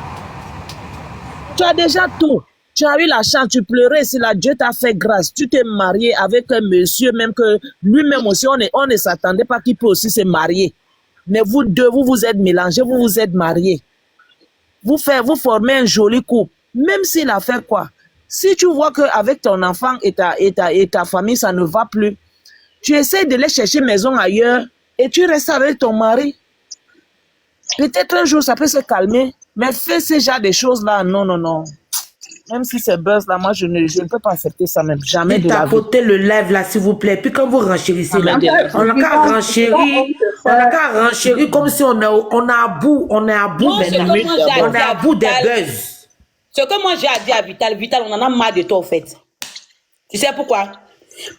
Tu as déjà tout. Tu as eu la chance, tu pleurais, si là, Dieu t'a fait grâce. Tu t'es marié avec un monsieur, même que lui-même aussi, on ne s'attendait pas qu'il peut aussi se marier. Mais vous deux, vous vous êtes mélangés, vous vous êtes mariés. Vous formez un joli couple. Même s'il a fait quoi. Si tu vois qu'avec ton enfant et ta famille, ça ne va plus, tu essaies de les chercher maison ailleurs et tu restes avec ton mari. Peut-être un jour, ça peut se calmer. Mais fais ce genre de choses-là, non. Même si c'est buzz là, moi je ne peux pas accepter ça même. Jamais de la vie. Tapotez le live là, s'il vous plaît. Puis quand vous renchérissez là, on n'a qu'à renchérir comme si on est à bout maintenant. On est à bout des buzz. Ce que moi j'ai à dire à Vital, on en a marre de toi au fait. Tu sais pourquoi?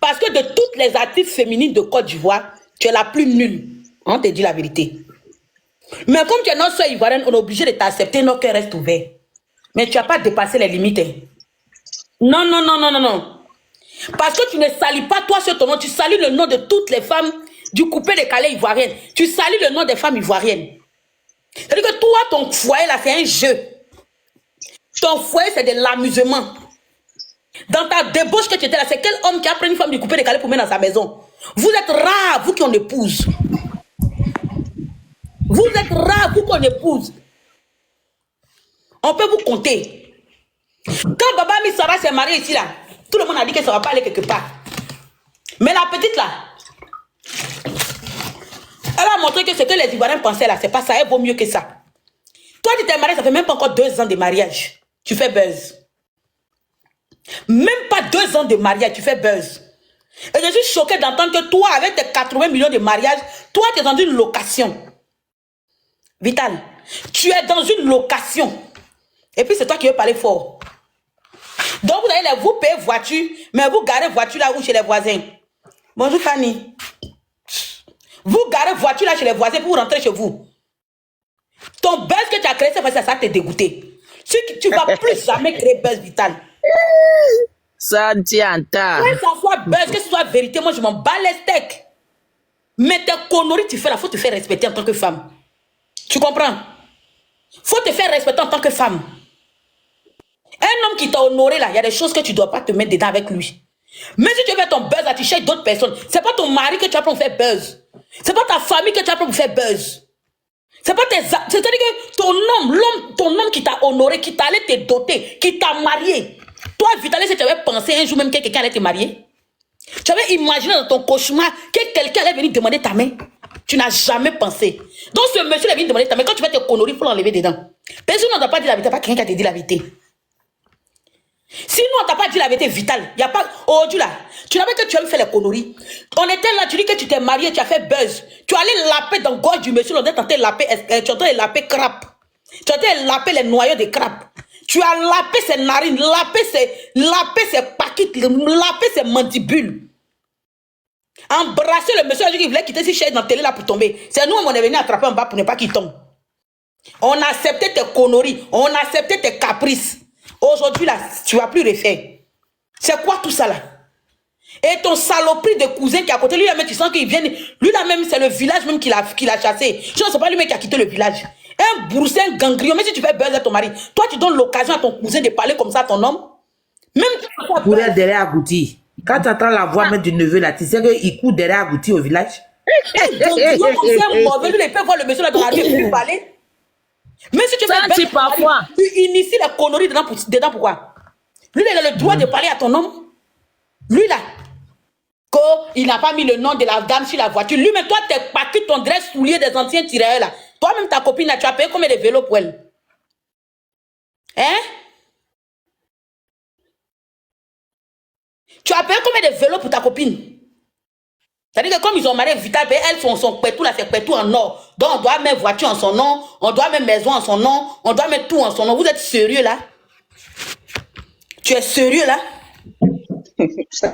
Parce que de toutes les actrices féminines de Côte d'Ivoire, tu es la plus nulle. On te dit la vérité. Mais comme tu es notre soeur ivoirienne, on est obligé de t'accepter, nos cœurs restent ouverts. Mais tu n'as pas dépassé les limites. Non. Parce que tu ne salis pas toi sur ton nom, tu salis le nom de toutes les femmes du coupé décalé ivoirienne. Tu salis le nom des femmes ivoiriennes. C'est-à-dire que toi, ton foyer là, c'est un jeu. Ton foyer, c'est de l'amusement. Dans ta débauche que tu étais là, c'est quel homme qui a pris une femme du coupé décalé pour mettre dans sa maison? Vous êtes rares, vous qui en épouse. Vous êtes rares, vous qu'on épouse. On peut vous compter. Quand Baba Missara s'est marié ici, là, tout le monde a dit que ça ne va pas aller quelque part. Mais la petite, là, elle a montré que ce que les Ivoiriens pensaient, là, c'est pas ça, elle vaut mieux que ça. Toi, tu t'es marié, ça fait même pas encore 2 ans de mariage. Tu fais buzz. Même pas 2 ans de mariage, tu fais buzz. Et je suis choquée d'entendre que toi, avec tes 80 millions de mariages, toi, tu es dans une location. Vital, tu es dans une location. Et puis c'est toi qui veux parler fort. Donc vous allez vous payer voiture, mais vous garez voiture là où chez les voisins. Bonjour Fanny. Vous garez voiture là chez les voisins pour vous rentrer chez vous. Ton buzz que tu as créé, c'est parce que ça t'a dégoûté. Tu ne vas plus jamais créer buzz Vital. Ça tienta. Que ça soit buzz, que ce soit vérité, moi je m'en bats les steaks. Mais tes conneries, tu fais là, faut te faire respecter en tant que femme. Tu comprends? Faut te faire respecter en tant que femme. Un homme qui t'a honoré là, il y a des choses que tu ne dois pas te mettre dedans avec lui. Mais si tu veux faire ton buzz là, tu cherches d'autres personnes. C'est pas ton mari que tu as pour faire buzz. C'est pas ta famille que tu as pour faire buzz. C'est pas tes... C'est-à-dire que ton homme qui t'a honoré, qui t'a allé te doter, qui t'a marié. Toi, Vitaly, si tu avais pensé un jour même que quelqu'un allait te marier, tu avais imaginé dans ton cauchemar que quelqu'un allait venir demander ta main. Tu n'as jamais pensé. Donc ce monsieur est venu demander ta main. Quand tu vas te conneries, il faut l'enlever dedans. Personne ne t'a pas dit la vérité, pas quelqu'un qui t'a dit la vérité. Si nous on t'a pas dit la vérité Vital, il n'y a pas... Aujourd'hui là, tu n'avais que tu aimes faire les conneries. On était là, tu dis que tu t'es marié, tu as fait buzz. Tu allais laper dans le gorge du monsieur, on est en train de laper, tu es en train de laper crabe. Tu es en train de laper les noyaux de crabe. Tu as lapé ses narines, lapé ses paquites, lapé ses mandibules. Embrasser le monsieur qui voulait quitter ses chaises dans la télé là pour tomber. C'est nous, on est venu attraper en bas pour ne pas qu'il tombe. On a accepté tes conneries, on a accepté tes caprices. Aujourd'hui là, tu vas plus refaire. C'est quoi tout ça là? Et ton saloperie de cousin qui est à côté, lui là même tu sens qu'il vient. Lui là même c'est le village même qui l'a chassé. Je ne sais pas lui même qui a quitté le village. Un boursin, un gangrion, même si tu fais buzz à ton mari, toi tu donnes l'occasion à ton cousin de parler comme ça à ton homme. Même pour être derrière Agouti. Quand tu entends la voix même du neveu là, tu sais qu'il court derrière Agouti au village. C'est mauvais, lui il peut voir le monsieur là dans la rue et lui parler. Mais si tu fais buzz, parfois tu inities la connerie dedans pourquoi? Lui il a le droit de parler à ton homme. Lui là, il n'a pas mis le nom de la dame sur la voiture. Lui, mais toi, t'es paquet ton dress soulier des anciens tireurs là. Toi-même, ta copine là, tu as payé combien de vélos pour elle? Hein? Tu as payé combien de vélos pour ta copine? C'est-à-dire que comme ils ont marié Vital, elles son pétou là, c'est pétou en or. Donc on doit mettre voiture en son nom, on doit mettre maison en son nom, on doit mettre tout en son nom. Vous êtes sérieux là? Tu es sérieux là?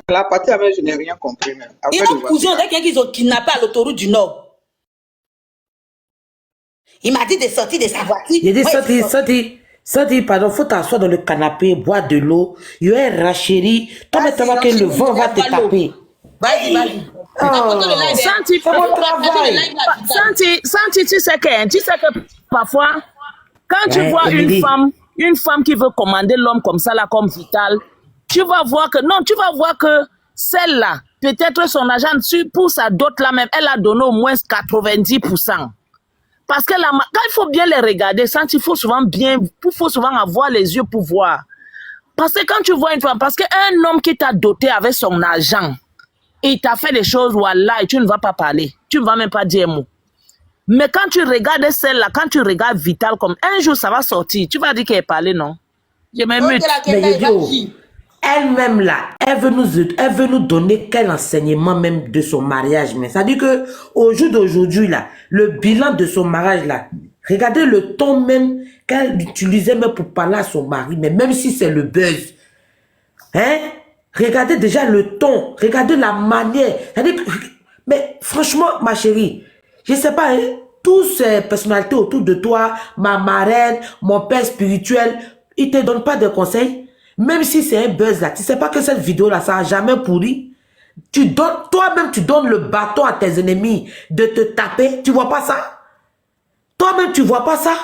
La partie avec, je n'ai rien compris même. Ils ont cousin avec quelqu'un qu'ils ont kidnappé à l'autoroute du Nord. Il m'a dit de sortir de sa voiture. Il dit sorti, pardon, faut t'asseoir dans le canapé, boire de l'eau. Il y a un rachéri. Toi, mais tu vas que le vent va te taper. Vas-y. Santi, tu sais que parfois, quand tu vois une femme qui veut commander l'homme comme ça, là, comme Vital, tu vas voir que celle-là, peut-être son agent pour sa dot là même, elle a donné au moins 90%. Parce que là, quand il faut bien les regarder, il faut souvent avoir les yeux pour voir. Parce que quand tu vois une femme, parce qu'un homme qui t'a doté avec son argent, il t'a fait des choses, voilà, et tu ne vas pas parler. Tu ne vas même pas dire un mot. Mais quand tu regardes celle-là, quand tu regardes Vital, comme un jour ça va sortir, tu vas dire qu'elle est parlé, non? Je m'émeute. Elle-même là, elle veut nous donner quel enseignement même de son mariage. Mais ça dit que au jour d'aujourd'hui là, le bilan de son mariage là, regardez le ton même qu'elle utilisait même pour parler à son mari, mais même si c'est le buzz, hein? Regardez déjà le ton, regardez la manière. Mais franchement, ma chérie, je sais pas, hein, toutes ces personnalités autour de toi, ma marraine, mon père spirituel, ils te donnent pas de conseils. Même si c'est un buzz là, tu sais pas que cette vidéo là, ça a jamais pourri. Toi-même, tu donnes le bâton à tes ennemis de te taper. Tu vois pas ça? Toi-même, tu vois pas ça?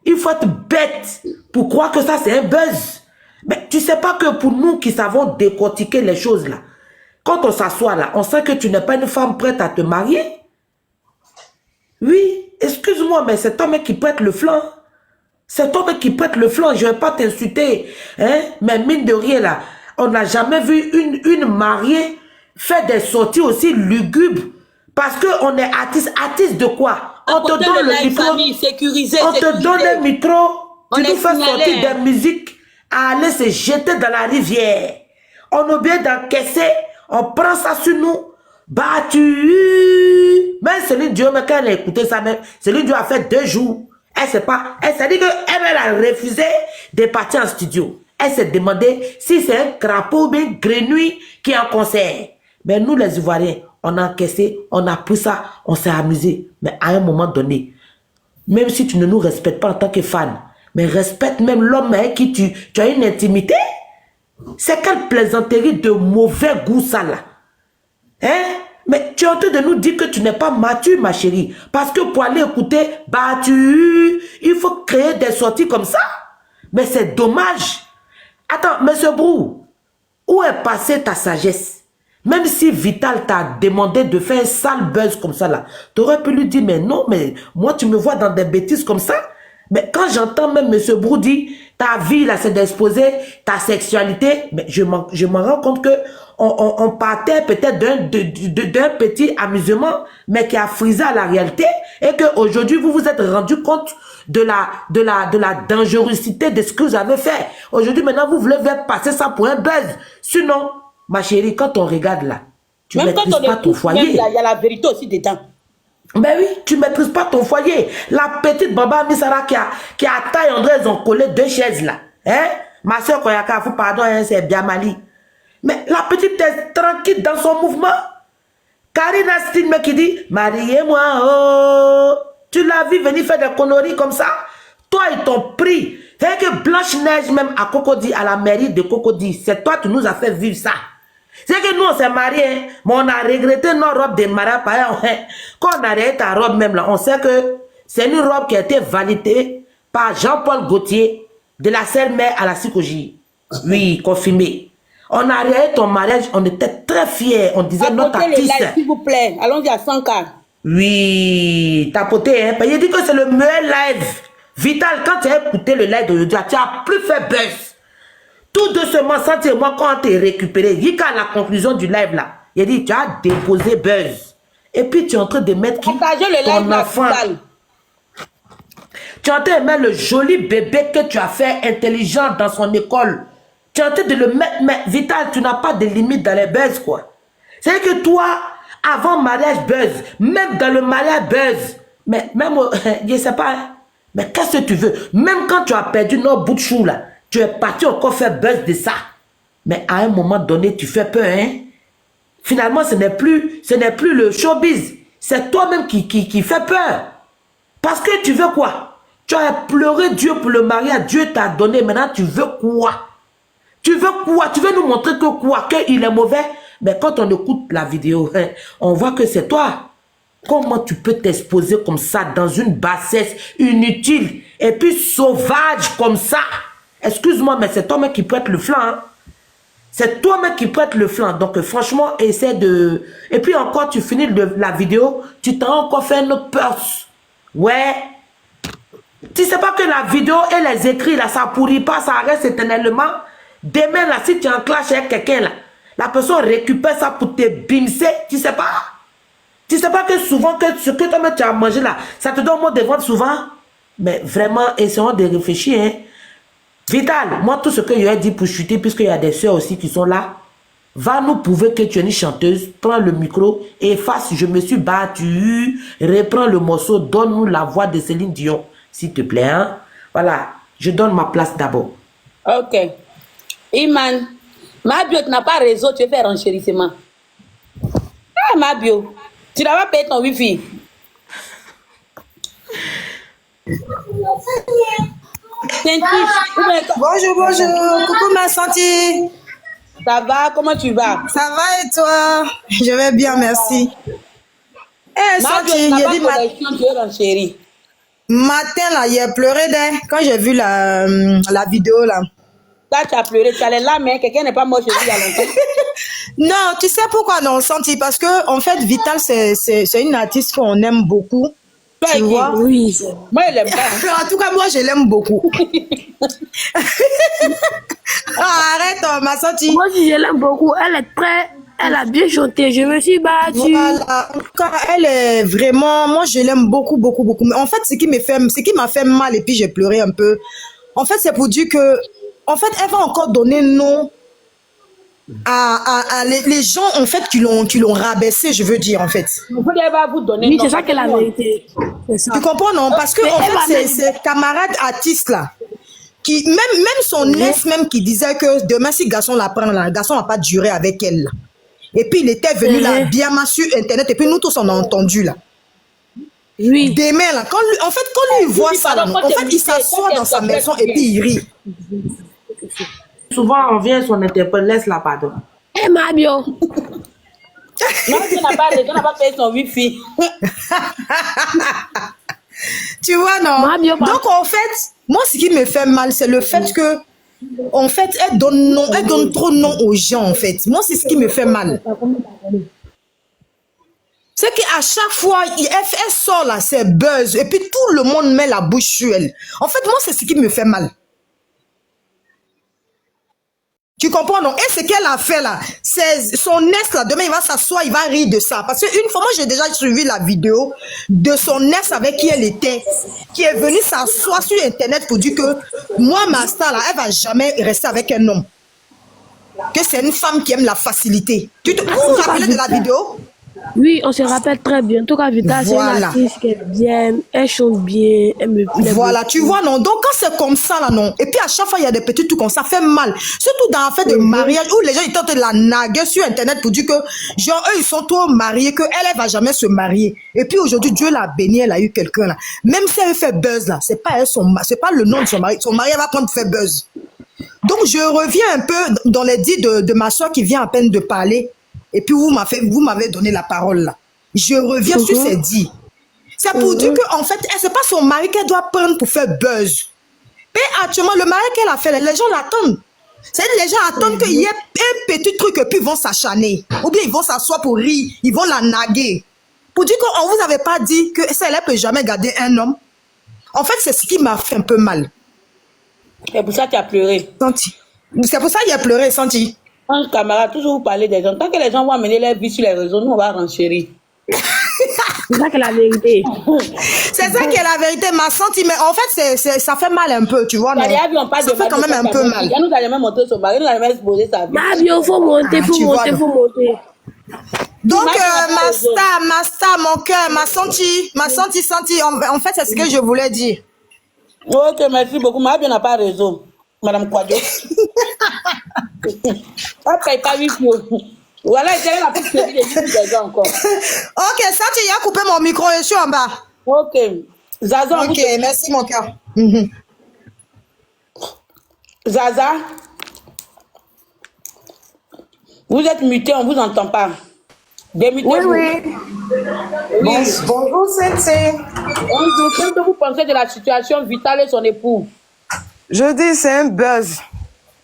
Il faut être bête pour croire que ça, c'est un buzz. Mais tu sais pas que pour nous qui savons décortiquer les choses là, quand on s'assoit là, on sait que tu n'es pas une femme prête à te marier. Oui, excuse-moi, mais c'est toi mec qui prête le flanc. C'est toi mec qui prête le flanc. Je ne vais pas t'insulter. Hein? Mais mine de rien là, on n'a jamais vu une mariée faire des sorties aussi lugubres. Parce qu'on est artiste. Artiste de quoi? On te donne le micro. On te donne le micro. Tu nous fais sortir des musiques à aller se jeter dans la rivière. On a bien d'encaisser. On prend ça sur nous. Battu. Même Céline Dion, mais quand elle a écouté ça, même, Céline Dion a fait 2 jours. Elle s'est dit qu'elle a refusé de partir en studio. Elle s'est demandé si c'est un crapaud ou bien grenouille qui est en concert. Mais nous, les Ivoiriens, on a encaissé, on a pris ça, on s'est amusé. Mais à un moment donné, même si tu ne nous respectes pas en tant que fan, mais respecte même l'homme avec qui tu as une intimité. C'est quelle plaisanterie de mauvais goût ça là. Hein? Mais tu es en train de nous dire que tu n'es pas mature, ma chérie. Parce que pour aller écouter Battu, il faut créer des sorties comme ça. Mais c'est dommage. Attends, monsieur Brou, où est passée ta sagesse? Même si Vital t'a demandé de faire un sale buzz comme ça là, tu aurais pu lui dire, mais non, mais moi tu me vois dans des bêtises comme ça. Mais quand j'entends même monsieur Brou dire, ta vie là c'est d'exposer ta sexualité, mais je m'en rends compte que on partait peut-être d'un petit amusement, mais qui a frisé à la réalité, et qu'aujourd'hui vous vous êtes rendu compte de la dangerosité de ce que vous avez fait. Aujourd'hui maintenant vous voulez faire passer ça pour un buzz. Sinon, ma chérie, quand on regarde là, tu ne maîtrises pas ton foyer. Il y a la vérité aussi dedans. Ben oui, tu ne maîtrises pas ton foyer. La petite Baba Misara qui a taille André, ils ont collé 2 chaises là. Hein? Ma soeur Koyaka, vous pardon, hein, c'est bien Mali. Mais la petite est tranquille dans son mouvement. Karina Stigme qui dit, mariez-moi, oh. Tu l'as vu venir faire des conneries comme ça? Toi, ils t'ont pris. C'est que Blanche-Neige, même à Cocody, à la mairie de Cocody, c'est toi qui nous as fait vivre ça. C'est que nous, on s'est mariés, mais on a regretté nos robes de mariage. Quand on a arrêté ta robe même là, on sait que c'est une robe qui a été validée par Jean-Paul Gaultier, de la Serre-Mère à la Sikoji. Oui, confirmé. On a arrêté ton mariage, on était très fiers. On disait notre artiste. S'il vous plaît, allons-y à 100K. Oui, tapoté, hein. Il dit que c'est le meilleur live. Vital, quand tu as écouté le live d'aujourd'hui, tu as plus fait buzz. Tout doucement, sentez-moi quand tu es récupéré. Jusqu'à la conclusion du live là, il dit tu as déposé buzz. Et puis tu es en train de mettre qui? Ton enfant. Tu es en train de mettre le joli bébé que tu as fait intelligent dans son école. Tu es en train de le mettre, mais Vital, tu n'as pas de limite dans les buzz quoi. C'est que toi, avant mariage buzz, même dans le mariage buzz, mais même, je sais pas, hein, mais qu'est-ce que tu veux? Même quand tu as perdu nos bouts de chou là, tu es parti encore faire buzz de ça. Mais à un moment donné, tu fais peur, hein? Finalement, ce n'est plus le showbiz. C'est toi-même qui fait peur. Parce que tu veux quoi? Tu as pleuré Dieu pour le mariage. Dieu t'a donné. Maintenant, tu veux quoi? Tu veux quoi? Tu veux nous montrer que quoi? Qu'il est mauvais? Mais quand on écoute la vidéo, hein, on voit que c'est toi. Comment tu peux t'exposer comme ça dans une bassesse inutile et puis sauvage comme ça? Excuse-moi, mais c'est toi-même qui prête le flanc. Hein? C'est toi-même qui prête le flanc. Donc, franchement, essaie de... Et puis encore, tu finis la vidéo, tu t'as encore fait une autre peur. Ouais. Tu sais pas que la vidéo et les écrits, là, ça pourrit pas, ça reste éternellement. Demain, là, si tu es en clash avec quelqu'un, là, la personne récupère ça pour te bimser, tu sais pas? Tu sais pas que souvent, que ce que toi-même tu as mangé, là, ça te donne mot de vendre souvent? Mais vraiment, essayons de réfléchir, hein. Vital, moi tout ce que je ai dit pour chuter, puisqu'il y a des soeurs aussi qui sont là, va nous prouver que tu es une chanteuse, prends le micro, efface, je me suis battue, reprends le morceau, donne-nous la voix de Céline Dion, s'il te plaît. Hein? Voilà, je donne ma place d'abord. Ok. Iman, ma bio, tu n'as pas réseau, tu veux faire renchérissement. Ah, ma bio, tu n'as pas payé ton wifi. Bonjour, bonjour. Coucou ma santé. Ça va, comment tu vas? Ça va et toi? Je vais bien, merci. Eh, Santi, j'ai dit matin là, j'ai pleuré quand j'ai vu la vidéo là. Là, tu as pleuré, tu as les larmes, mais quelqu'un n'est pas mort chez lui il y a longtemps. Non, tu sais pourquoi non, Santi? Parce que en fait, Vital, c'est une artiste qu'on aime beaucoup. Tu vois? Oui. Moi, je l'aime pas. En tout cas, moi, je l'aime beaucoup. Arrête, ma Santi. Moi aussi, je l'aime beaucoup. Elle a bien chanté. Je me suis battue. Voilà. En tout cas, elle est vraiment... Moi, je l'aime beaucoup, beaucoup, beaucoup. Mais en fait, ce qui m'a fait mal, et puis j'ai pleuré un peu, en fait, c'est pour dire que... En fait, elle va encore donner nom les gens, en fait, qui l'ont rabaissé, je veux dire, en fait. Oui, c'est ça que la vérité. Tu comprends, non? Parce que, en fait, ces camarades artistes, là, qui, même son ex, même qui disait que demain, si le garçon la prend, là, le garçon va pas durer avec elle, là. Et puis, il était venu, là, bien sur Internet, et puis nous tous, on a entendu, là. Oui. Demain, là, quand lui voit ça, là, en fait, il s'assoit dans sa maison, et puis il rit. Souvent, on vient sur Interpol, laisse-la, pardon. Eh, Mabio. Non, tu n'as pas payé son wifi. Tu vois, non? Donc, en fait, moi, ce qui me fait mal, c'est le fait que, en fait, elle donne trop de nom aux gens, en fait. Moi, c'est ce qui me fait mal. C'est qu'à chaque fois, elle sort là, c'est buzz, et puis tout le monde met la bouche sur elle. En fait, moi, c'est ce qui me fait mal. Tu comprends, non? Et ce qu'elle a fait là, c'est son ex là, demain il va s'asseoir, il va rire de ça. Parce qu'une fois, moi j'ai déjà suivi la vidéo de son ex avec qui elle était, qui est venue s'asseoir sur Internet pour dire que moi, ma star là, elle va jamais rester avec un homme. Que c'est une femme qui aime la facilité. Vous vous rappelez de la vidéo? Oui, on se rappelle très bien. En tout cas, Vital, c'est une artiste qui est bien, elle chante bien, elle me plaît. Voilà, tu vois, non? Donc, quand c'est comme ça, là, non? Et puis, à chaque fois, il y a des petits trucs comme ça, fait mal. Surtout dans l'affaire de mariage, où les gens, ils tentent de la naguer sur Internet pour dire que, genre, eux, ils sont trop mariés, qu'elle, elle va jamais se marier. Et puis, aujourd'hui, Dieu l'a béni, elle a eu quelqu'un, là. Même si elle fait buzz, là, c'est pas le nom de son mari. Son mari, elle va prendre fait buzz. Donc, je reviens un peu dans les dits de ma soeur qui vient à peine de parler. Et puis, vous m'avez donné la parole, là. Je reviens sur ces dits. C'est pour dire qu'en fait, c'est pas son mari qu'elle doit prendre pour faire buzz. Mais actuellement, le mari qu'elle a fait, les gens l'attendent. C'est-à-dire, les gens attendent qu'il y ait un petit truc et puis ils vont s'acharner. Ou bien ils vont s'asseoir pour rire, ils vont la naguer. Pour dire qu'on vous avait pas dit que celle-là peut jamais garder un homme. En fait, c'est ce qui m'a fait un peu mal. C'est pour ça que tu as pleuré. Santi. C'est pour ça qu'il a pleuré, Santi. Un camarade, toujours vous parler des gens. Tant que les gens vont amener leur vie sur les réseaux, nous on va renchérir. C'est ça que la vérité. C'est ça qui est la vérité, ma Santi. Mais en fait, ça fait mal un peu, tu vois. Non? Ça fait quand même un peu mal. Il nous a jamais montré son mari, il nous a jamais exposé sa vie. Mabio, faut monter, faut monter. Donc, ma star, mon cœur, ma Santi. En fait, c'est ce que je voulais dire. Ok, merci beaucoup. Mabio n'a pas raison. Madame Kwadjo. On paye pas 8 jours. Voilà, j'ai la petite des gens encore. Ok, ça, tu as coupé mon micro, je suis en bas. Ok. Zaza. Ok, merci mon cœur. Zaza. Vous êtes muté, on vous entend pas. Démutez-vous. Oui. Bonjour, Sensei. Qu'est-ce que vous pensez de la situation Vital et son époux? Je dis c'est un buzz.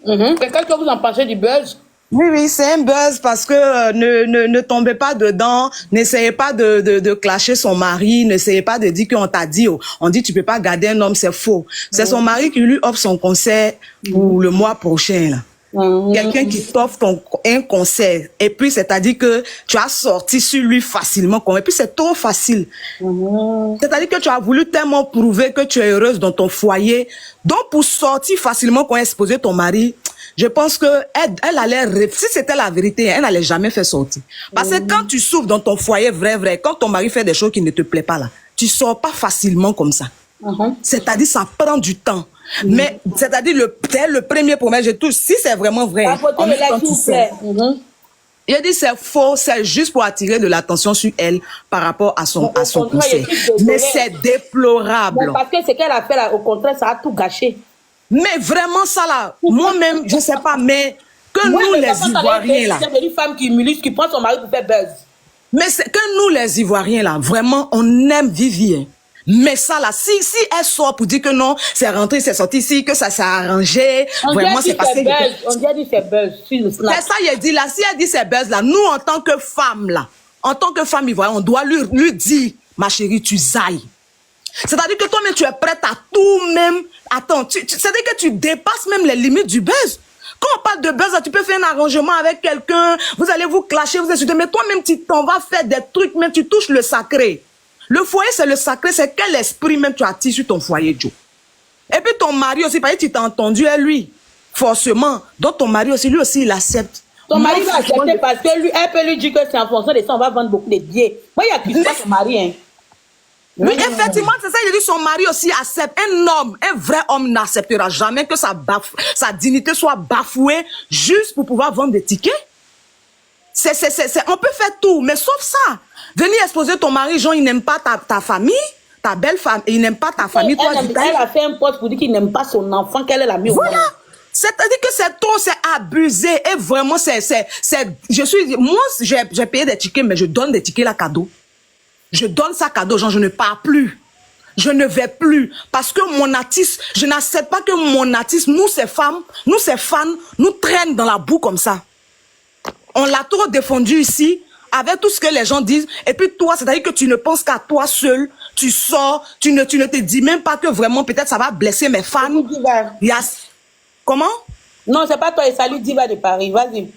Qu'est-ce que vous en pensez du buzz? Oui, c'est un buzz parce que ne tombez pas dedans, n'essayez pas de clasher son mari, n'essayez pas de dire qu'on t'a dit, on dit tu peux pas garder un homme, c'est faux. C'est son mari qui lui offre son concert pour le mois prochain, là. Quelqu'un qui t'offre un concert et puis c'est-à-dire que tu as sorti sur lui facilement et puis c'est trop facile. C'est-à-dire que tu as voulu tellement prouver que tu es heureuse dans ton foyer, donc pour sortir facilement quand exposer ton mari, je pense que elle allait, si c'était la vérité, elle n'allait jamais faire sortir. Parce que quand tu souffres dans ton foyer vrai, quand ton mari fait des choses qui ne te plaisent pas là, tu sors pas facilement comme ça. C'est-à-dire ça prend du temps. Mais c'est-à-dire le premier promesse, si c'est vraiment vrai. Il dit c'est faux, c'est juste pour attirer de l'attention sur elle par rapport à son conseil. Mais c'est déplorable. Parce que ce qu'elle a fait là, au contraire, ça a tout gâché. Mais vraiment ça là, moi-même, je sais pas, mais que nous les Ivoiriens là. C'est une femme qui prend son mari pour faire buzz. Mais c'est que nous les Ivoiriens là, vraiment, on aime Viviane. Mais ça là, si elle sort pour dire que non, c'est rentré, c'est sorti ici, que ça s'est arrangé, vraiment c'est passé. On dit c'est buzz. C'est ça, il dit là, si elle dit c'est buzz là, nous en tant que femme là, en tant que femme ivoirienne, on doit lui dire, ma chérie, tu zailles. C'est-à-dire que toi-même tu es prête à tout même, attends, c'est-à-dire que tu dépasses même les limites du buzz. Quand on parle de buzz, là, tu peux faire un arrangement avec quelqu'un, vous allez vous clasher, vous insulter, mais toi-même tu t'en vas faire des trucs, même tu touches le sacré. Le foyer, c'est le sacré, c'est quel esprit même tu attires sur ton foyer, Joe. Et puis ton mari aussi, parce que tu t'as entendu, lui, forcément. Donc ton mari aussi, lui aussi, il accepte. Ton mari va accepter parce que lui, elle peut lui dire que c'est en fonction de ça, on va vendre beaucoup de billets. Moi, il y a qui pas son mari, hein. Oui, effectivement, c'est ça, il dit son mari aussi accepte. Un homme, un vrai homme n'acceptera jamais que sa dignité soit bafouée juste pour pouvoir vendre des tickets. On peut faire tout, mais sauf ça. Venir exposer ton mari, genre, il n'aime pas ta famille, ta belle femme, il n'aime pas ta famille. Elle a fait un poste pour dire qu'il n'aime pas son enfant, qu'elle est la mieux. Voilà. C'est-à-dire que c'est trop, c'est abusé. Et vraiment, moi, j'ai payé des tickets, mais je donne des tickets là cadeau. Je donne ça cadeau, genre, je ne pars plus. Je ne vais plus. Parce que mon artiste, je n'accepte pas que mon artiste, nous, ces femmes, nous, ces fans, nous traînent dans la boue comme ça. On l'a trop défendu ici, avec tout ce que les gens disent. Et puis toi, c'est-à-dire que tu ne penses qu'à toi seul. Tu sors, tu ne te dis même pas que vraiment, peut-être, ça va blesser mes fans. Comment? Non, c'est pas toi, et salut Diva de Paris, vas-y.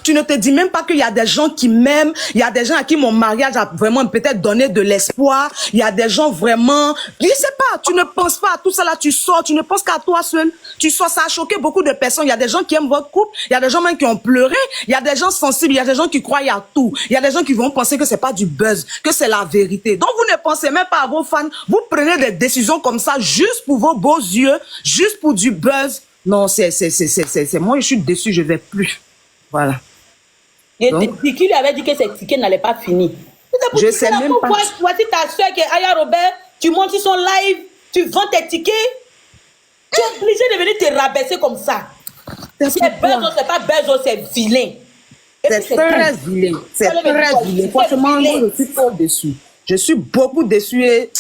Tu ne te dis même pas qu'il y a des gens qui m'aiment, il y a des gens à qui mon mariage a vraiment peut-être donné de l'espoir, il y a des gens vraiment, je sais pas, tu ne penses pas à tout ça là, tu sors, tu ne penses qu'à toi seul, tu sors, ça a choqué beaucoup de personnes, il y a des gens qui aiment votre couple, il y a des gens même qui ont pleuré, il y a des gens sensibles, il y a des gens qui croient à tout, il y a des gens qui vont penser que c'est pas du buzz, que c'est la vérité. Donc vous ne pensez même pas à vos fans, vous prenez des décisions comme ça juste pour vos beaux yeux, juste pour du buzz. Non, moi je suis déçue, je vais plus. Voilà. Et qui lui avait dit que ces tickets n'allaient pas finir. Je sais même pas. Voici ta soeur qui est Aya Robert, tu montes sur son live, tu vends tes tickets. Tu es obligé de venir te rabaisser comme ça. C'est buzz, c'est pas buzz, c'est vilain. C'est très vilain. C'est très vilain. Franchement, moi, je suis trop déçue. Je suis beaucoup déçue. Et,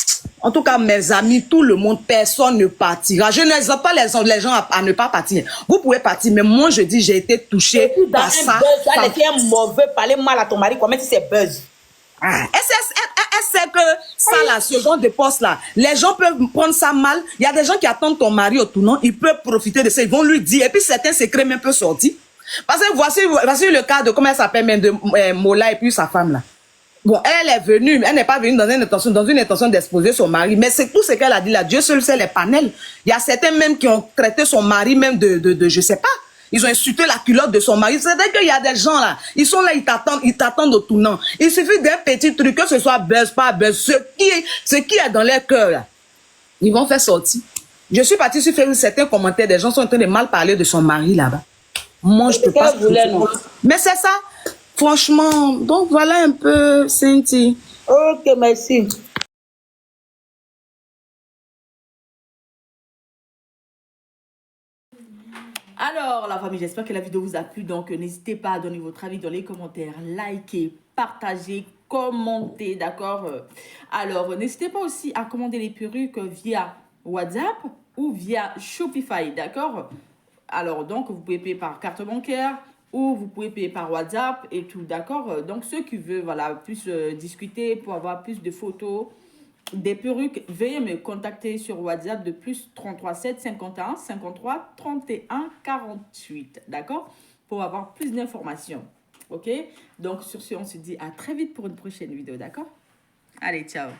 en tout cas, mes amis, tout le monde, personne ne partira. Je n'exhorte pas les gens à ne pas partir. Vous pouvez partir, mais moi, je dis, j'ai été touchée par ça. Tu as laissé un mauvais parler mal à ton mari, comment si c'est buzz? Elle sait que ça, là, ce genre de poste-là, les gens peuvent prendre ça mal. Il y a des gens qui attendent ton mari au tournant, ils peuvent profiter de ça, ils vont lui dire, et puis certains secrets même peuvent sortir. Parce que voici le cas de, comment elle s'appelle, même de Mola et puis sa femme, là. Bon, elle est venue, elle n'est pas venue dans une intention d'exposer son mari, mais c'est tout ce qu'elle a dit là. Dieu seul sait les panels. Il y a certains même qui ont traité son mari même de je sais pas. Ils ont insulté la culotte de son mari. C'est-à-dire qu'il y a des gens là, ils sont là, ils t'attendent au tournant. Il suffit d'un petit truc, que ce soit buzz, pas buzz, ce qui est dans leur cœur là, ils vont faire sortir. Je suis partie sur Facebook, certains commentaires, des gens sont en train de mal parler de son mari là-bas. Moi, je peux pas. Mais c'est ça. Franchement, donc voilà un peu, Cynthia. Ok, merci. Alors, la famille, j'espère que la vidéo vous a plu. Donc, n'hésitez pas à donner votre avis dans les commentaires, liker, partager, commenter, d'accord? Alors, n'hésitez pas aussi à commander les perruques via WhatsApp ou via Shopify, d'accord? Alors, donc, vous pouvez payer par carte bancaire ou vous pouvez payer par WhatsApp et tout, d'accord? Donc, ceux qui veulent, voilà, plus discuter pour avoir plus de photos, des perruques, veuillez me contacter sur WhatsApp de plus 33 7 51 53 31 48, d'accord? Pour avoir plus d'informations, ok? Donc, sur ce, on se dit à très vite pour une prochaine vidéo, d'accord? Allez, ciao!